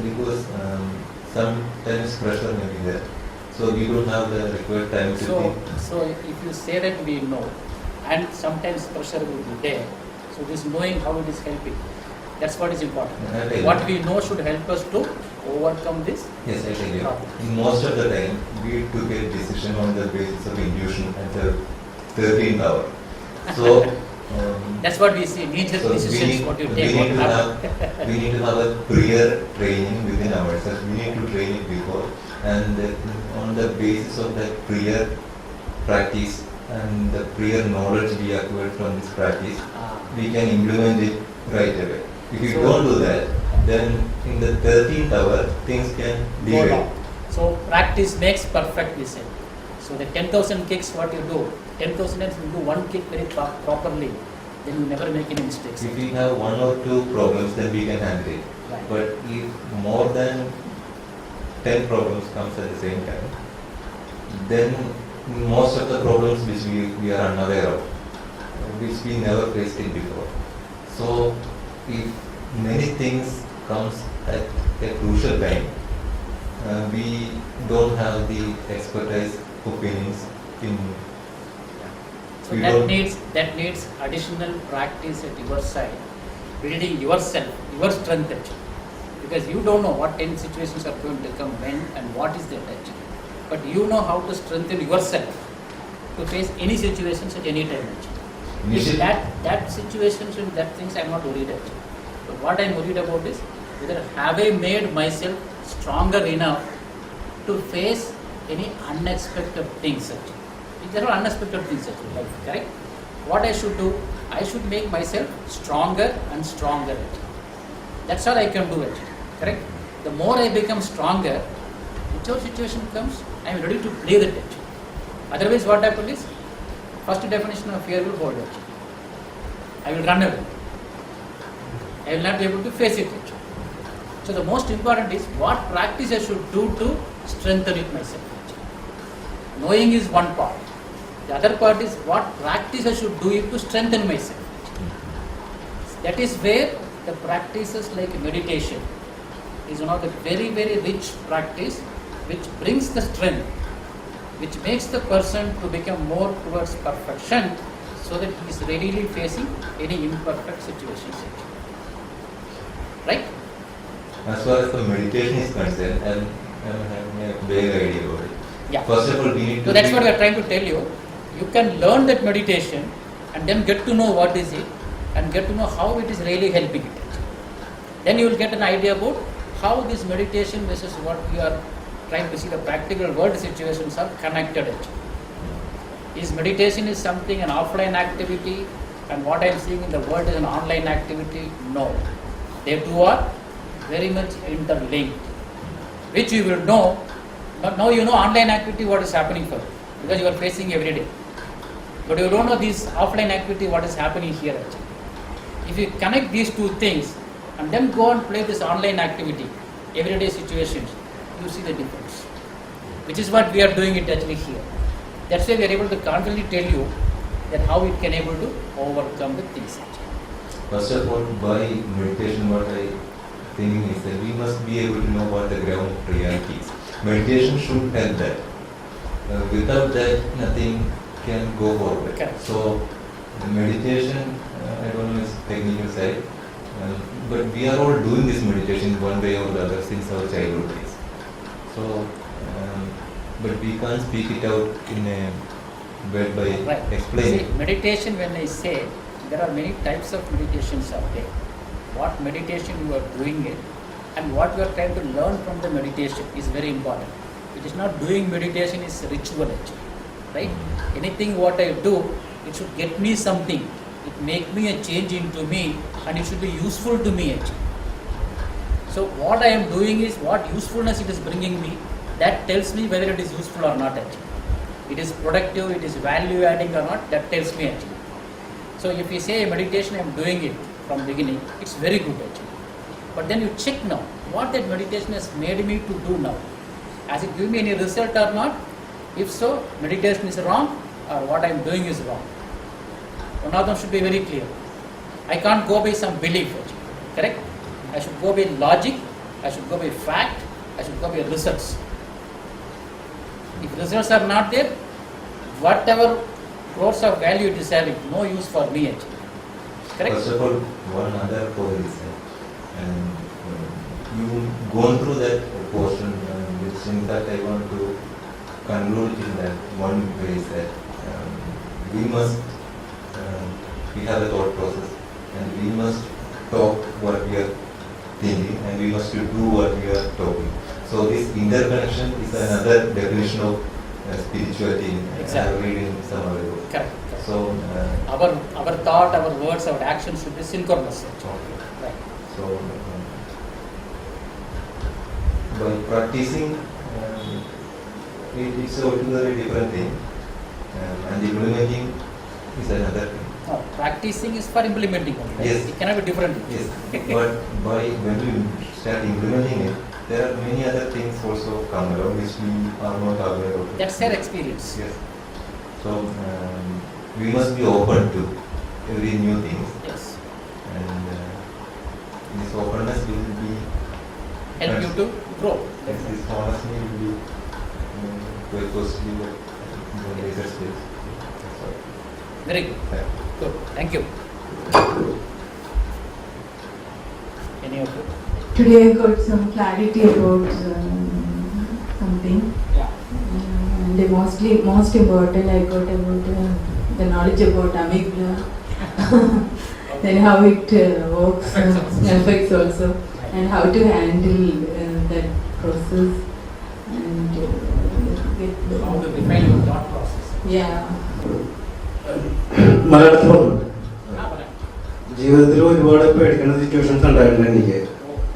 Speaker 7: Because sometimes pressure may be there, so we don't have the required time to think.
Speaker 2: So if you say that we know, and sometimes pressure will be there, so this knowing how it is helping, that's what is important.
Speaker 7: I tell you.
Speaker 2: What we know should help us to overcome this.
Speaker 7: Yes, I tell you.
Speaker 2: problem.
Speaker 7: In most of the time, we took a decision on the basis of intuition at the 13th hour. So,
Speaker 2: That's what we see, major
Speaker 7: so
Speaker 2: decisions, what you
Speaker 7: we
Speaker 2: take,
Speaker 7: need
Speaker 2: what
Speaker 7: to
Speaker 2: happen.
Speaker 7: we need to have a prior training within ourselves. We need to train it before, and on the basis of that prior practice and the prior knowledge we acquired from this practice, we can implement it right away. If you
Speaker 2: So-
Speaker 7: don't do that, then in the 13th hour, things can
Speaker 2: Go
Speaker 7: deviate.
Speaker 2: down. So practice makes perfect, we say. So the 10,000 kicks, what you do, 10,000 times you do one kick very properly, then you never make any mistakes.
Speaker 7: If we have one or two problems, then we can handle it.
Speaker 2: Right.
Speaker 7: But if more than 10 problems comes at the same time, then most of the problems which we are unaware of, which we never faced it before. So if many things comes at a crucial time, we don't have the expertise opinions in.
Speaker 2: So
Speaker 7: we
Speaker 2: that
Speaker 7: don't-
Speaker 2: needs additional practice at your side, building yourself, your strength actually. Because you don't know what 10 situations are going to come when and what is that actually. But you know how to strengthen yourself to face any situations at any time actually. If
Speaker 7: Initially-
Speaker 2: that situations and that things I'm not worried about. But what I'm worried about is whether have I made myself stronger enough to face any unexpected things actually. There are unexpected things actually, like, correct? What I should do, I should make myself stronger and stronger actually. That's all I can do actually. Correct? The more I become stronger, whichever situation comes, I am ready to play that actually. Otherwise, what happens is, first definition of fear will hold actually. I will run away. I will not be able to face it actually. So the most important is what practice I should do to strengthen it myself. Knowing is one part. The other part is what practice I should do it to strengthen myself. That is where the practices like meditation is one of the very, very rich practice which brings the strength, which makes the person to become more towards perfection so that he is readily facing any imperfect situations. Right?
Speaker 7: As far as the meditation is concerned, I'm having a vague idea about it.
Speaker 2: Yeah.
Speaker 7: First of all, we need to.
Speaker 2: So that's what we are trying to tell you. You can learn that meditation and then get to know what is it and get to know how it is really helping it. Then you will get an idea about how this meditation versus what we are trying to see the practical world situations are connected actually. Is meditation is something an offline activity and what I am seeing in the world is an online activity? No. They two are very much interlinked, which you will know. But now you know online activity what is happening for you because you are facing every day. But you don't know this offline activity what is happening here actually. If you connect these two things and then go and play this online activity, everyday situations, you see the difference. Which is what we are doing it actually here. That's why we are able to confidently tell you that how it can able to overcome the things actually.
Speaker 7: First of all, by meditation, what I think is that we must be able to know what the ground reality is. Meditation should help that. Without that, nothing can go forward.
Speaker 2: Correct.
Speaker 7: So, the meditation, I don't know its technical side, but we are all doing this meditation one way or the other since our childhood days. So, but we can't speak it out in a word by
Speaker 2: Right.
Speaker 7: explaining.
Speaker 2: See, meditation, when I say, there are many types of meditations out there. What meditation you are doing it and what you are trying to learn from the meditation is very important. It is not doing meditation is ritual actually, right? Anything what I do, it should get me something. It make me a change into me and it should be useful to me actually. So what I am doing is what usefulness it is bringing me, that tells me whether it is useful or not actually. It is productive, it is value adding or not, that tells me actually. So if you say meditation I am doing it from beginning, it's very good actually. But then you check now, what that meditation has made me to do now. Has it given me any result or not? If so, meditation is wrong or what I am doing is wrong. One of them should be very clear. I can't go by some belief actually, correct? I should go by logic, I should go by fact, I should go by results. If results are not there, whatever crores of value it is having, no use for me actually. Correct?
Speaker 7: First of all, one other point is you've gone through that portion, which in fact I want to conclude in that one way is that we must, we have a thought process and we must talk what we are thinking and we must do what we are talking. So this interconnection is another definition of spirituality in
Speaker 2: Exactly.
Speaker 7: reading some other book.
Speaker 2: Correct.
Speaker 7: So,
Speaker 2: Our thought, our words, our actions should be synchronous. Right.
Speaker 7: so by practicing, it's a altogether different thing, and implementing is another thing.
Speaker 2: No, practicing is for implementing only. Right?
Speaker 7: Yes.
Speaker 2: It cannot be different.
Speaker 7: Yes, but when we start implementing it, there are many other things also come along which we are not aware of.
Speaker 2: That's their experience.
Speaker 7: Yes. So we must be open to every new thing,
Speaker 2: Yes.
Speaker 7: and this openness will be
Speaker 2: Help you to grow.
Speaker 7: this honesty will be quite costly in the later stage. That's all.
Speaker 2: Very good.
Speaker 7: Yeah.
Speaker 2: Good. Thank you. Any of you?
Speaker 6: Today I got some clarity about something.
Speaker 2: Yeah.
Speaker 6: And the most important I got about the knowledge about amygdala. Then how it works, affects also, and how to handle that process and get
Speaker 2: How to define your thought process.
Speaker 6: yeah.
Speaker 8: മലയാളത്തിലുണ്ട്
Speaker 2: Ah, but
Speaker 8: ജീവ ജീവിതത്തിൽ ഒരുപാട് പേടിക്കുന്ന situations ഉണ്ടായിട്ടുണ്ട് എനിക്ക്.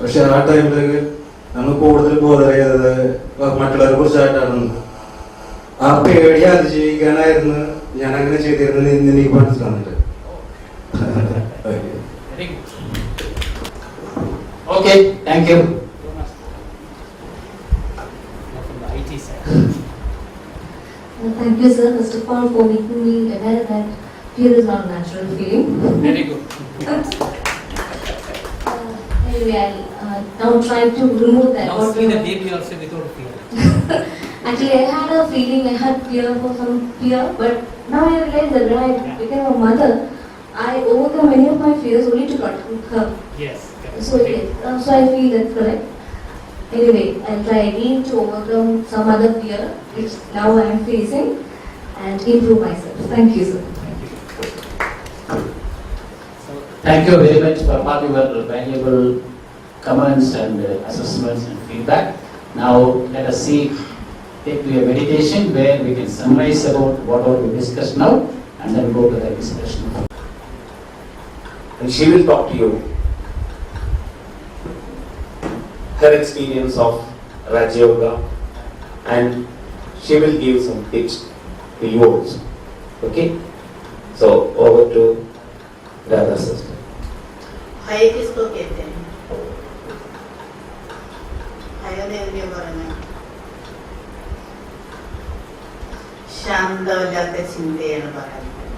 Speaker 8: പക്ഷെ ആ ടൈമിലേക്ക് നമ്മൾ കൂടുതൽ ബോധറിയത് മറ്റുള്ളവരെ കുറിച്ചായിട്ടാണ്. ആ പേടി അതിജീവിക്കാനായിരുന്നു ഞാൻ അങ്ങനെ ചെയ്തിരുന്നത് ഇന്ന് എനിക്ക് മനസ്സിലാവുന്നുണ്ട്.
Speaker 2: Very good.
Speaker 1: Okay, thank you.
Speaker 2: From the IT side.
Speaker 5: Thank you, sir, first of all, for making me aware that fear is not a natural feeling.
Speaker 2: Very good.
Speaker 5: Anyway, I'll now try to remove that.
Speaker 2: Now see the baby also without fear.
Speaker 5: Actually, I had a feeling, I had fear for some fear, but now I realize that when I became a mother, I overcome many of my fears only to protect her.
Speaker 2: Yes. correct.
Speaker 5: So, yes, so I feel that's correct. Anyway, I'll try again to overcome some other fear which now I am facing and improve myself. Thank you, sir.
Speaker 2: So,
Speaker 1: Thank you very much for all your valuable comments and assessments and feedback. Now let us take to a meditation where we can summarize about what we discussed now and then go to the discussion.
Speaker 9: And she will talk to you her experience of Raja Yoga, and she will give some tips to you also. Okay? So over to Radha sister.
Speaker 10: भय किसको कहते हैं? ഭയദേവനെ പറഞ്ഞ ശാന്തമല്ലാത്ത ചിന്തയാണ് പറയുന്നത്.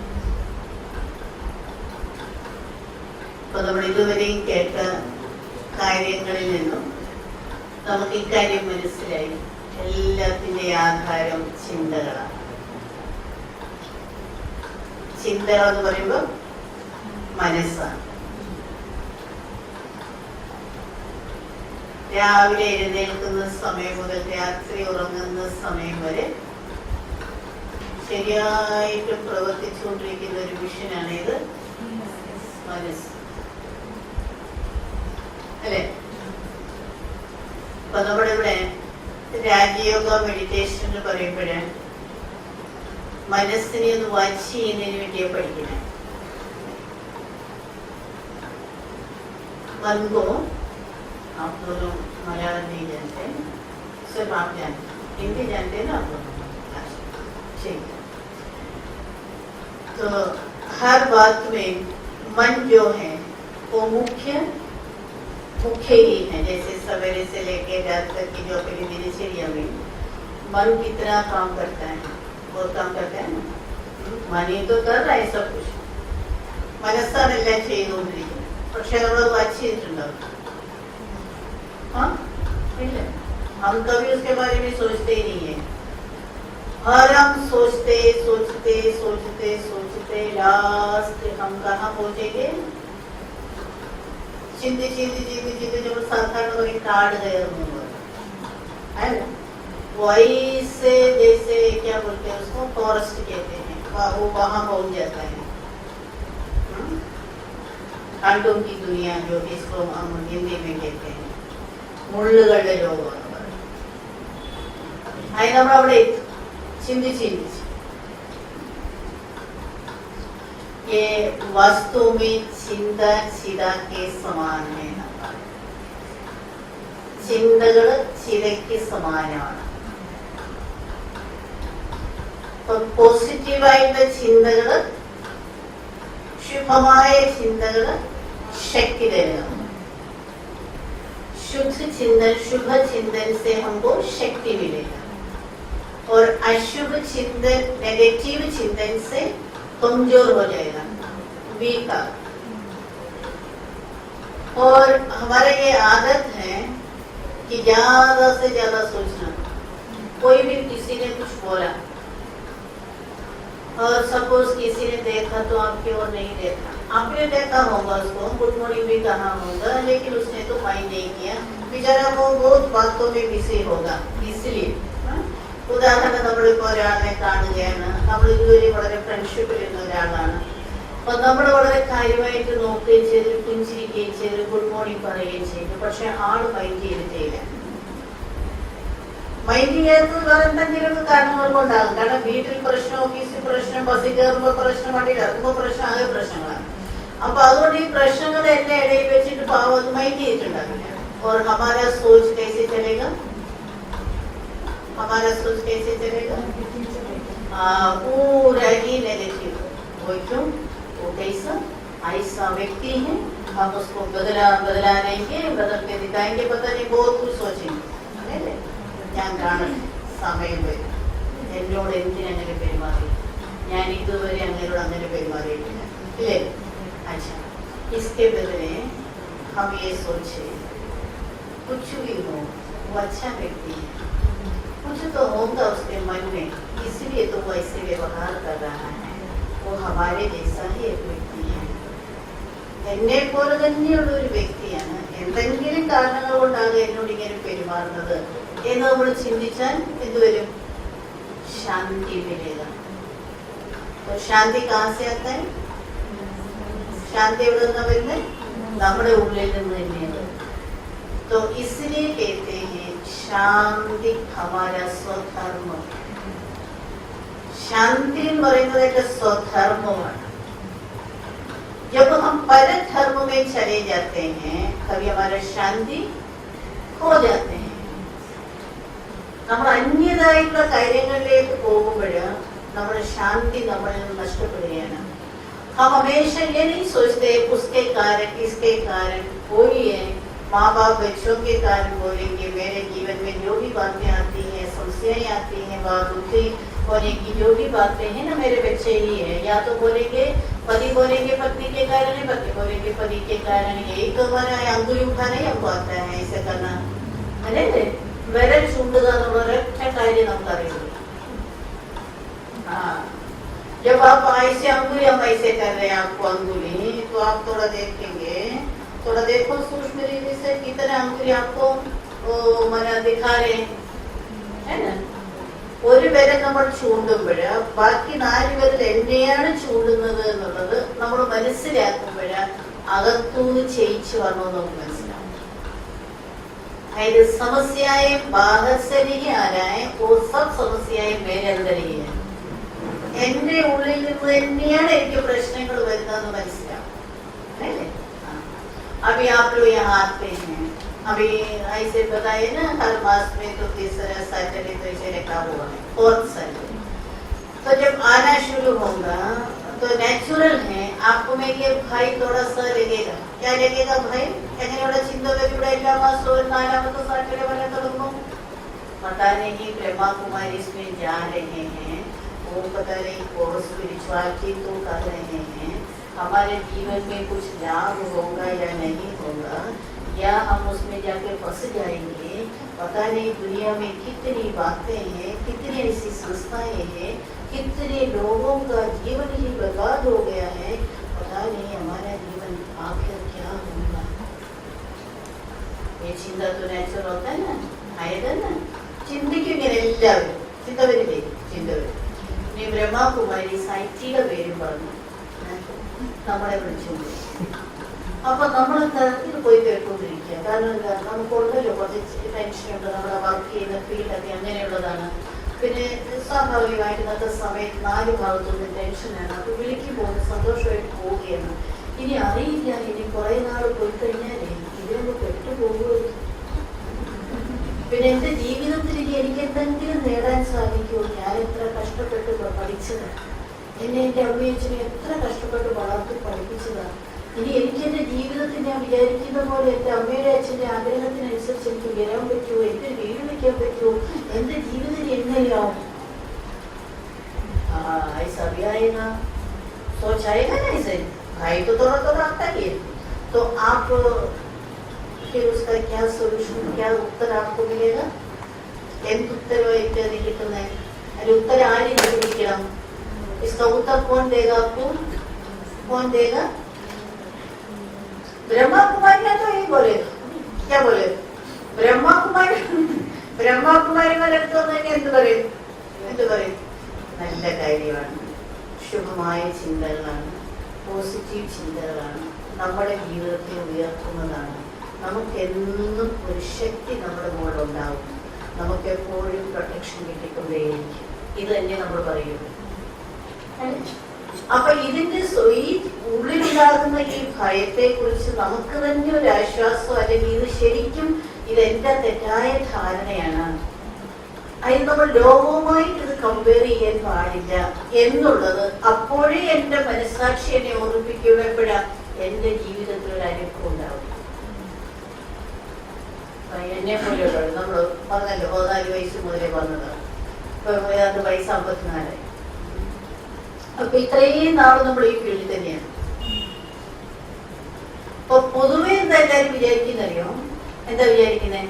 Speaker 10: അപ്പൊ നമ്മൾ ഇതുവരെയും കേട്ട കാര്യങ്ങളിൽ നിന്നും നമുക്ക് ഇക്കാര്യം മനസ്സിലായി. എല്ലാത്തിന്റെ ആധാരം ചിന്തകളാണ്. ചിന്തകൾ എന്ന് പറയുമ്പോൾ മനസ്സാണ്. രാവിലെ എഴുന്നേൽക്കുന്ന സമയം മുതൽ രാത്രി ഉറങ്ങുന്ന സമയം വരെ ശരിയായിട്ട് പ്രവർത്തിച്ചുകൊണ്ടിരിക്കുന്ന ഒരു മിഷനാണ് ഇത് മനസ്സ്. അല്ലെ? അപ്പൊ നമ്മുടെ ഇവിടെ രാജയോഗ മെഡിറ്റേഷൻ എന്ന് പറയുമ്പോഴേ മനസ്സിനെ ഒന്ന് വാച്ച് ചെയ്യുന്നതിന് വേണ്ടിയാ പഠിക്കുന്നത്. मन को आप दोनों मलयालम नहीं जानते, सिर्फ आप जानते, हिंदी जानते हैं ना आप लोग? ठीक है. तो हर बात में मन जो है वो मुख्य ही है. जैसे सवेरे से लेके रात तक की जो अपनी दिनचर्या में मन कितना काम करता है, बहुत काम करता है ना. मन ही तो कर रहा है सब कुछ. മനസ്സാണെല്ലാം ചെയ്തുകൊണ്ടിരിക്കുന്നത്. പക്ഷെ നമ്മൾ വാച്ച് ചെയ്തിട്ടുണ്ടാവും. हम कभी उसके बारे में सोचते ही नहीं है. और हम सोचते सोचते सोचते सोचते लास्ट हम कहाँ पहुंचेंगे? चिंते चिंते चिंते चिंते जो साधारण वही काट गए है ना. वैसे जैसे क्या बोलते हैं उसको, फॉरेस्ट कहते हैं, वो वहां पहुंच जाता है. कांटों की दुनिया जो इसको हम हिंदी में कहते हैं മുള്ളുകളുടെ ലോകമാണ് പറയുന്നത്. അതിന് നമ്മളവിടെ ചിന്തിച്ച് ये वास्तु में चिंता चिदा के समान है. ചിന്തകൾ ചിതയ്ക്ക് സമാനമാണ്. പോസിറ്റീവായിട്ടുള്ള ചിന്തകൾ, ശുഭമായ ചിന്തകൾ शक्ति देगा. शुद्ध चिंतन, शुभ चिंतन से हमको शक्ति मिलेगा. और अशुभ चिंतन, नेगेटिव चिंतन से कमजोर हो जाएगा, वीक. और हमारे ये आदत है कि ज्यादा से ज्यादा सोचना. कोई भी किसी ने कुछ बोला और सपोज किसी ने देखा तो आपकी ओर नहीं देखा, आपने देखा होगा उसको, गुड मॉर्निंग भी कहा होगा, लेकिन उसने तो माइंड नहीं किया. बेचारा वो बहुत बातों में बिजी होगा. इसलिए ഉദാഹരണം, നമ്മളിപ്പോൾ ഒരാളെ കാണുകയാണ്, നമ്മൾ ഇതുവരെ വളരെ ഫ്രണ്ട്ഷിപ്പിലിരുന്ന ഒരാളാണ്. അപ്പൊ നമ്മൾ വളരെ കാര്യമായിട്ട് നോക്കുകയും ചെയ്ത് പുഞ്ചിരിക്കുകയും ചെയ്ത് ഗുഡ് മോർണിംഗ് പറയുകയും ചെയ്തു. പക്ഷെ ആള് മൈൻഡ് ചെയ്തിട്ടില്ല. മൈൻഡ് ചെയ്യാത്തത് വേറെ എന്തെങ്കിലും കാരണങ്ങൾ കൊണ്ടാകും. കാരണം വീട്ടിൽ പ്രശ്നം, ഓഫീസിൽ പ്രശ്നം, ബസ്സിൽ കയറുമ്പോൾ പ്രശ്നം, വണ്ടിയിൽ ഇറങ്ങുമ്പോൾ പ്രശ്നം, ആകെ പ്രശ്നങ്ങളാണ്. അപ്പൊ അതുകൊണ്ട് ഈ പ്രശ്നങ്ങളെല്ലാം ഇടയിൽ വെച്ചിട്ട് പാവം അത് മൈൻഡ് ചെയ്തിട്ടുണ്ടാവില്ല. और हमारा सोच कैसे चलेगा, हमारा सोच कैसे चलेगा, पूरा ही नेगेटिव. वो क्यों, वो कैसा ऐसा व्यक्ति है, हम उसको बदलाने के बदल के दिखाएंगे, पता नहीं बहुत कुछ सोचेंगे. ഞാൻ കാണും സമയം വരും എന്നോട് എന്തിനങ്ങനെ പെരുമാറി, ഞാൻ ഇതുവരെ അങ്ങനോട് അങ്ങനെ പെരുമാറിയിട്ടില്ല ഇല്ലേ. अच्छा इसके बदले हम ये सोचे कुछ भी हो वो अच्छा व्यक्ति है, कुछ तो होगा उसके मन में इसलिए तो वो ऐसे व्यवहार कर रहा है, वो हमारे जैसा ही एक व्यक्ति है, എന്നെ പോലെ തന്നെയുള്ള ഒരു വ്യക്തിയാണ്, എന്തെങ്കിലും കാരണങ്ങൾ കൊണ്ടാണ് എന്നോട് ഇങ്ങനെ പെരുമാറുന്നത് എന്ന് നമ്മൾ ചിന്തിച്ചാൽ എന്തുവരും, ശാന്തി വരിക. ശാന്തി കാശാത്ത शांति നമ്മുടെ ഉള്ളിൽ നിന്ന് തന്നെയാണ്. तो इसलिए कहते हैं शांति हमारा स्वधर्म. शांति എന്ന് പറയുന്നത് एक स्वधर्मമാണ്. जब हम परधर्म में चले जाते हैं कभी हमारा शांति खो जाते हैं. നമ്മൾ അന്യതായിട്ടുള്ള കാര്യങ്ങളിലേക്ക് പോകുമ്പോൾ നമ്മുടെ ശാന്തി നമ്മളിൽ നിന്ന് നഷ്ടപ്പെടുകയാണ്. हम हमेशा ये नहीं सोचते उसके कारण इसके कारण कोई है, माँ बाप बच्चों के कारण बोलेंगे, मेरे जीवन में जो भी बातें आती हैं, समस्याएं आती हैं, दुखी होने की जो भी बातें हैं ना, मेरे बच्चे ही है. या तो बोलेंगे पति बोलेंगे पत्नी के कारण है, पति बोलेंगे पति के कारण है. यही तो हमारा अंगुली उठाना ही हमको आता है ऐसे करना, अरे विरल चूंडुക എന്നുള്ള ഒരൊറ്റ കാര്യം നമുക്കറിയുള്ളൂ. हाँ, जब आप ऐसे अंगुली हम ऐसे कर रहे हैं आपको अंगुली, तो आप थोड़ा देखेंगे, थोड़ा देखो सूक्ष्म रीति से कितने अंगुली आपको मना दिखा रहे है ना. ഒരു വിരൽ നമ്മൾ ചൂണ്ടുമ്പോൾ ബാക്കി 4 വിരൽ എന്നെയാണ് ചൂണ്ടുന്നത് എന്നുള്ളത് നമ്മൾ മനസ്സിലാക്കുമ്പോൾ അകത്തുനിന്ന് ചെയ്യിച്ചു വരണമെന്ന് നമുക്ക് മനസ്സിലാവും. अगर समस्याएं बाहर से नहीं आ रहा है, वो सब समस्याएं मेरे अंदर ही है. എന്റെ ഉള്ളിൽ നിന്ന് തന്നെയാണ് എനിക്ക് പ്രശ്നങ്ങൾ വരുന്നതെന്ന് മനസ്സിലാവും. अभी आप लोग यहाँ आते हैं, अभी ऐसे बताए ना हर मास में तो तीसरा सैटरडे तो इसे रखा हुआ है, 4th सैटरडे. तो जब आना शुरू होगा तो नेचुरल है आपको में ये भाई थोड़ा सा लगेगा. क्या लगेगा भाई, എങ്ങനെയുള്ള ചിന്തകൾ ഇവിടെ എല്ലാ മാസവും 4th सैटरडे वाले തുടങ്ങും. पता नहीं ब्रह्मा कुमारी इसमें जा रहे हैं, वो पता नहीं और स्पिरिचुअलिटी तो कर रहे हैं, हमारे जीवन में कुछ लाभ होगा या नहीं होगा, या हम उसमें जाके फंस जाएंगे. पता नहीं दुनिया में कितनी बातें हैं, कितनी ऐसी संस्थाएं हैं, कितने लोगों का जीवन ही बर्बाद हो गया है. पता नहीं हमारा जीवन आखिर क्या होगा. ये चिंता तो नेचुरल होता है ना, आएगा ना. ചിന്തിക്കുന്നില്ല എല്ലാവരും, ചിന്ത വരില്ലേ, ചിന്ത വരും. നീ ബ്രഹ്മകുമാരി സൈറ്റിയുടെ പേരും പറഞ്ഞു നമ്മളെ വിളിച്ചുകൊണ്ട്, അപ്പൊ നമ്മളൊക്കെ ഇത് പോയി കേട്ടുകൊണ്ടിരിക്കുക. കാരണം എന്താ, നമുക്കുണ്ടല്ലോ കുറച്ച് ടെൻഷനുണ്ട്, നമ്മുടെ വർക്ക് ചെയ്യുന്ന ഫീൽഡൊക്കെ അങ്ങനെയുള്ളതാണ്. പിന്നെ സ്വാഭാവികമായിട്ട് ഇന്നത്തെ സമയത്ത് 4 ഭാഗത്തുനിന്ന് ടെൻഷനാണ്. അപ്പൊ വിളിക്കുമ്പോൾ സന്തോഷമായിട്ട് പോവുകയാണ്. ഇനി അറിയില്ല, ഇനി കുറെ നാൾ പോയി കഴിഞ്ഞാലേ ഇതിനൊന്ന് പെട്ടുപോകുമോ. പിന്നെ എന്റെ ജീവിതത്തിൽ എനിക്ക് എന്തെങ്കിലും നേടാൻ സാധിക്കുമോ. ഞാൻ എത്ര കഷ്ടപ്പെട്ട് പഠിച്ചതാണ്, എന്നെ എൻ്റെ അമ്മയച്ഛനെ എത്ര കഷ്ടപ്പെട്ട് വളർത്തി പഠിപ്പിച്ചതാണ്. ഇനി എനിക്ക് എൻ്റെ ജീവിതത്തിൽ ഞാൻ വിചാരിക്കുന്ന പോലെ എൻ്റെ അമ്മയുടെ അച്ഛൻ്റെ ആഗ്രഹത്തിനനുസരിച്ച് എനിക്ക് വരാൻ പറ്റുമോ, എൻ്റെ വീട് വയ്ക്കാൻ പറ്റുമോ, എൻ്റെ ജീവിതത്തിൽ എങ്ങനെയാവും. ऐसा भी आएगा, सोच आएगा ना ऐसे. भाई तो थोड़ा थोड़ा आता ही है. तो आप फिर उसका क्या सोल्यूशन, क्या उत्तर आपको मिलेगा. എന്ത് ഉത്തരവായിട്ട് കിട്ടുന്നത്, അതിന് ഉത്തരം ആരും കണ്ടുപിടിക്കണം. इसका उत्तर कौन देगा आपको, कौन देगा. ब्रह्मा कुमारी का तो यही बोलेगा. क्या बोलेगा ब्रह्मा कुमारी, ब्रह्मा कुमारी वाले तो എന്ത് പറയും, എന്ത് പറയും, നല്ല കാര്യമാണ്, ശുഭമായ ചിന്തകളാണ്, പോസിറ്റീവ് ചിന്തകളാണ്, നമ്മുടെ ജീവിതത്തെ ഉയർത്തുന്നതാണ്. നമുക്കെന്നും ഒരു ശക്തി നമ്മുടെ കൂടെ ഉണ്ടാവും, നമുക്കെപ്പോഴും പ്രൊട്ടക്ഷൻ കിട്ടിക്കൊണ്ടേയിരിക്കും. ഇത് തന്നെ നമ്മൾ പറയുന്നു. അപ്പൊ ഇതിന്റെ ഈ ഉള്ളിലുണ്ടാകുന്ന ഈ ഭയത്തെ കുറിച്ച് നമുക്ക് തന്നെ ഒരു ആശ്വാസം, അല്ലെങ്കിൽ ഇത് ശരിക്കും ഇതെന്റെ തെറ്റായ ധാരണയാണ്, അതിന് നമ്മൾ ലോകവുമായിട്ട് ഇത് കമ്പയർ ചെയ്യാൻ പാടില്ല എന്നുള്ളത് അപ്പോഴേ എന്റെ മനസ്സാക്ഷി എന്നെ ഓർമ്മിപ്പിക്കുക. എപ്പോഴാ എന്റെ ജീവിതത്തിൽ ഒരു അനുഭവം ഉണ്ടാവും. എന്നെ പോലെയുള്ളത് നമ്മൾ പറഞ്ഞല്ലോ 14 വയസ്സ് മുതലേ വന്നതാണ്, ഇപ്പൊ ഏതാണ്ട് വയസ്സ് 54. അപ്പൊ ഇത്രയും നാള് നമ്മൾ ഈ ഫീൽഡിൽ തന്നെയാണ്. അപ്പൊ പൊതുവെ എന്താ എല്ലാവരും വിചാരിക്കുന്നറിയോ? എന്താ വിചാരിക്കുന്നേ?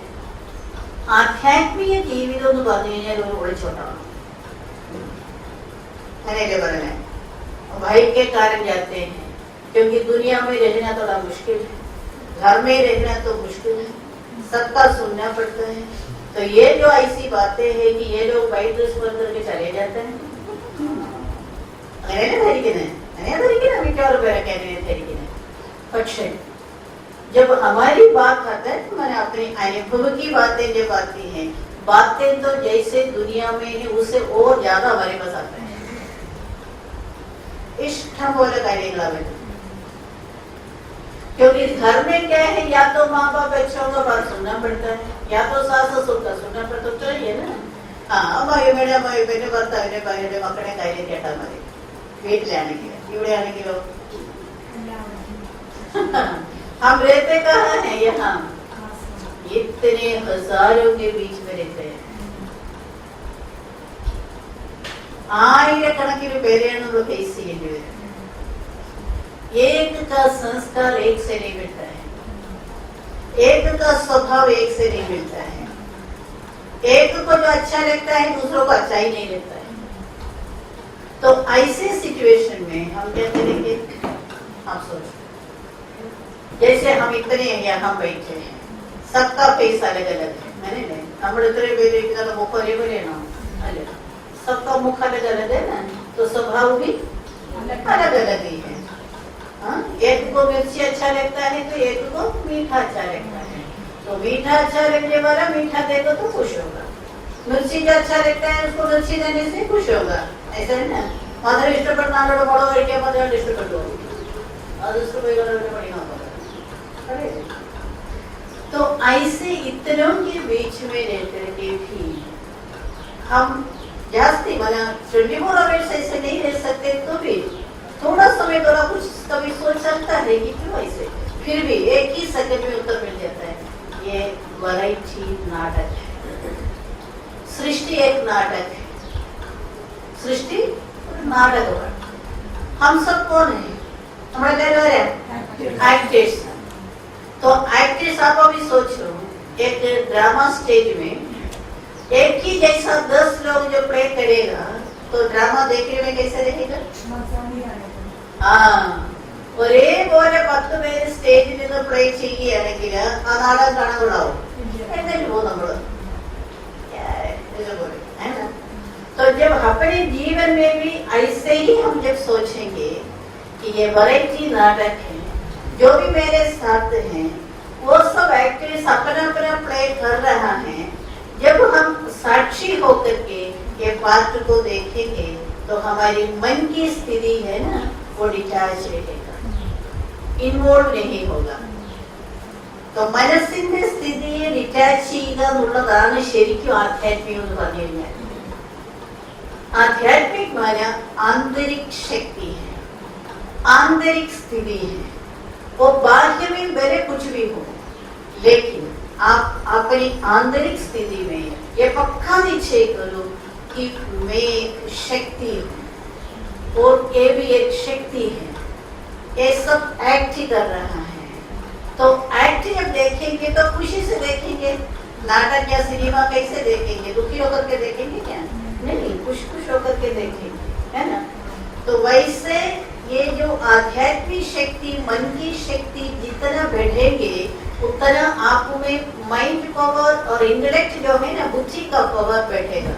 Speaker 10: ആധ്യാത്മിക ജീവിതം എന്ന് പറഞ്ഞു കഴിഞ്ഞാൽ ഒരു ഒളിച്ചോട്ടാണ്. അങ്ങനെയല്ലേ പറയണേ? भाई के कारण जाते हैं क्योंकि दुनिया में रहना थोड़ा मुश्किल है, घर में रहना तो मुश्किल है, सबका सुनना पड़ता है. तो ये जो ऐसी बातें हैं कि ये लोग वाइट ड्रेस पहन करके चले जाते हैं. അങ്ങനെ ധരിക്കുന്നത് മിക്കവാറും പേരൊക്കെ അങ്ങനെ ധരിക്കുന്നത്. പക്ഷേ जब हमारी बात आता है तो मैंने अपने अनुभव की बातें जब आती हैं, बातें तो जैसे दुनिया में है उससे और ज्यादा हमारे पास आता है. इष्टम പോലെ കാര്യങ്ങളാണ്. क्योंकि घर में क्या है, या तो माँ बाप बच्चों का बात सुनना पड़ता है, या तो सास ससुर का सुनना पड़ता है ना. അമ്മയുടെ പിന്നെ ഭർത്താവിന്റെ ഭാര്യയുടെ മക്കളുടെ കാര്യം കേട്ടാൽ മതി. വീട്ടിലാണെങ്കിൽ ഇവിടെ ആണെങ്കിലോ हम रहते कहाँ हैं? यहाँ इतने हजारों के बीच में रहते हैं. ആയിരക്കണക്കിന് പേരെയാണ് നമ്മൾ ഫേസ് ചെയ്യേണ്ടി വരും. एक का संस्कार एक से नहीं मिलता है, एक का स्वभाव एक से नहीं मिलता है, एक को जो अच्छा लगता है दूसरों को अच्छा ही नहीं लगता है. तो ऐसे सिचुएशन में हम क्या करेंगे? आप सोचो, जैसे हम इतने यहाँ बैठे हैं, सबका फेस अलग अलग है. मैंने नहीं നമ്മൾ ഇത്രയും പേര് ഇരിക്കുന്ന മുഖ ഒരേപോലെയാണോ? അല്ല, सबका मुख अलग अलग है ना, तो स्वभाव भी अलग अलग ही है. एक को मिर्ची अच्छा लगता है तो एक को मीठा अच्छा लगता है. तो मीठा अच्छा लगने वाला मीठा देगा तो खुश होगा, मिर्ची का अच्छा लगता है उसको मिर्ची देने से खुश होगा. ऐसा है ना. मधुर इष्टപ്പെടുന്ന ആളോട് മുളക് കഴിക്കാൻ മധുരം ഇഷ്ടപ്പെട്ടു, അത് ഇഷ്ടപ്പെടുന്നവരുടെ പണി നോക്കാം. तो ऐसे इतनों के बीच में रहकर के भी हम जास्ती माना 24 आवर्स ऐसे नहीं रह सकते. तो भी थोड़ा समय थोड़ा कुछ कभी सोच सकता है कि क्यों ऐसे, फिर भी एक ही सेकंड में उत्तर मिल जाता है. ये वैरायटी नाटक है. सृष्टि एक नाटक है. सृष्टि नाटक है. हम सब कौन है? हमारे घर है एक्टर्स. तो एक्ट्रेस आप अभी सोच लो, एक ड्रामा स्टेज में एक ही जैसा 10 लोग जो प्ले करेगा तो ड्रामा देखने में कैसे रहेगा? ഒരേപോലെ 10 പേര് സ്റ്റേജിൽ നിന്ന് പ്ലേ ചെയ്യുകയാണെങ്കിൽ ആ നാടകം കാണാൻ കൊള്ളാവും. എന്നിട്ട് പോകും നമ്മള്. तो जब अपने जीवन में भी ऐसे ही हम जब सोचेंगे कि ये वैरायटी नाटक है, जो भी मेरे साथ हैं वो सब एक्टर्स अपना अपना प्ले कर रहा है. जब हम साक्षी होकर के ये पात्र को देखेंगे तो हमारी मन की स्थिति है ना वो डिटैच रहेगा, इन्वॉल्व नहीं होगा. तो മനസ്സിന്റെ സ്ഥിതിയെ ഡിറ്റാച്ച് ചെയ്യുക എന്നുള്ളതാണ് ശരിക്കും ആധ്യാത്മികം എന്ന് പറഞ്ഞു കഴിഞ്ഞാൽ. आध्यात्मिक माना आंतरिक शक्ति है, आंतरिक स्थिति है. वो बाह्य में भले कुछ भी हो, लेकिन आप अपनी आंतरिक स्थिति में ये पक्का निश्चय करो कि मैं एक शक्ति हूँ और ये भी एक शक्ति है. ये सब एक्ट ही कर रहा है. तो एक्ट जब देखेंगे तो खुशी से देखेंगे. नाटक या सिनेमा कैसे देखेंगे? दुखी होकर के देखेंगे क्या? नहीं, खुश खुश होकर के देखेंगे, है ना. तो वैसे ये जो आध्यात्मिक शक्ति, मन की शक्ति जितना बढ़ेंगे उतना आप में माइंड पावर और इंटेलेक्ट जो है ना बुद्धि का पावर बैठेगा.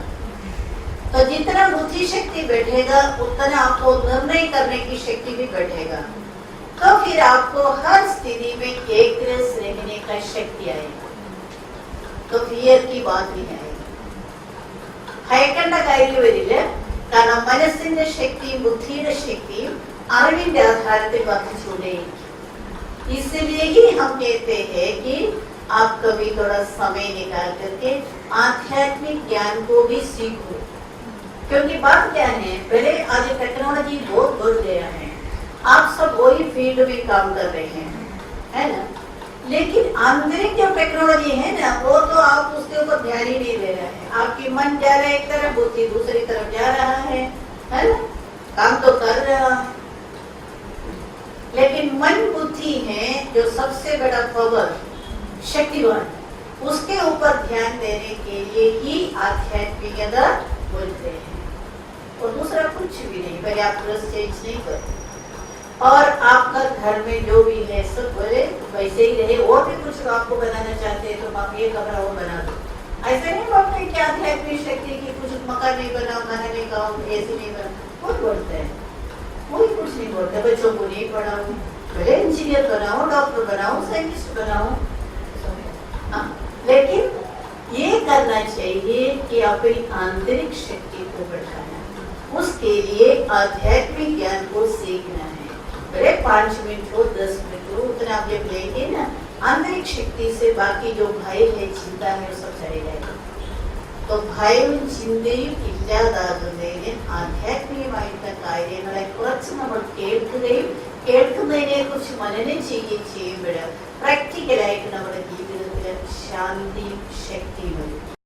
Speaker 10: तो जितना बुद्धि शक्ति बैठेगा उतना आपको निर्णय करने की शक्ति भी बैठेगा. तो फिर आपको हर स्थिति में एक रस रहने का शक्ति आएगा. तो फियर की बात ही आएगी. ഭയക്കേണ്ട കാര്യം വരില്ല. കാരണം മനസ്സിന്റെ ശക്തിയും ബുദ്ധിയുടെ ശക്തിയും അറിവിന്റെ ആധാരത്തിൽ വർദ്ധിച്ചുകൊണ്ടേയിരിക്കും. इसलिए ही हम कहते हैं कि आप कभी थोड़ा समय निकाल करके आध्यात्मिक ज्ञान को भी सीखो. क्योंकि बात क्या है, पहले आज टेक्नोलॉजी बहुत बढ़ गया है, आप सब वही फील्ड में काम कर रहे हैं, है ना. लेकिन आंतरिक जो टेक्नोलॉजी है ना, वो तो आप उसके ऊपर ध्यान ही नहीं दे रहे हैं. आपकी मन जा रहा है एक तरफ, बुद्धि दूसरी तरफ जा रहा है ना. काम तो कर रहा है, लेकिन मन बुद्धि है जो सबसे बड़ा पावर, शक्तिवान, उसके ऊपर ध्यान देने के लिए ही आध्यात्मिकता बोलते हैं. और दूसरा कुछ भी नहीं, पहले आप चेंज नहीं करते. और आपका घर में जो भी है सब बोले वैसे ही रहे. और भी कुछ आपको बनाना चाहते हैं तो आप ये कमरा वो बना दो. ऐसा नहीं बोलते कि आध्यात्मिक शक्ति की कुछ मकान नहीं बनाओ, महल नहीं गाओ, ऐसे नहीं बनाओ. कौन बोलते हैं? कोई कुछ नहीं बोलता. बच्चों को नहीं पढ़ाओ, पहले इंजीनियर बनाओ, डॉक्टर बनाओ, साइंटिस्ट बनाओ. लेकिन ये करना चाहिए कि अपनी आंतरिक शक्ति को बढ़ाना. उसके लिए आध्यात्मिक ज्ञान को सीखना है. पहले 5 मिनट हो, 10 मिनट हो, उतना आप जब लेंगे ना, आंतरिक शक्ति से बाकी जो भय है, चिंता है, वो सब चले जाएगा. तो ഭയവും ചിന്തയും ഇല്ലാതാകുന്നതിന് ആധ്യാത്മികമായിട്ടുള്ള കാര്യങ്ങളെ കുറച്ച് നമ്മൾ കേൾക്കുന്നതിനെ കുറിച്ച് മനനം ചെയ്യുകയും ചെയ്യുമ്പോൾ പ്രാക്ടിക്കലായിട്ട് നമ്മുടെ ജീവിതത്തിൽ ശാന്തിയും ശക്തിയും വരും.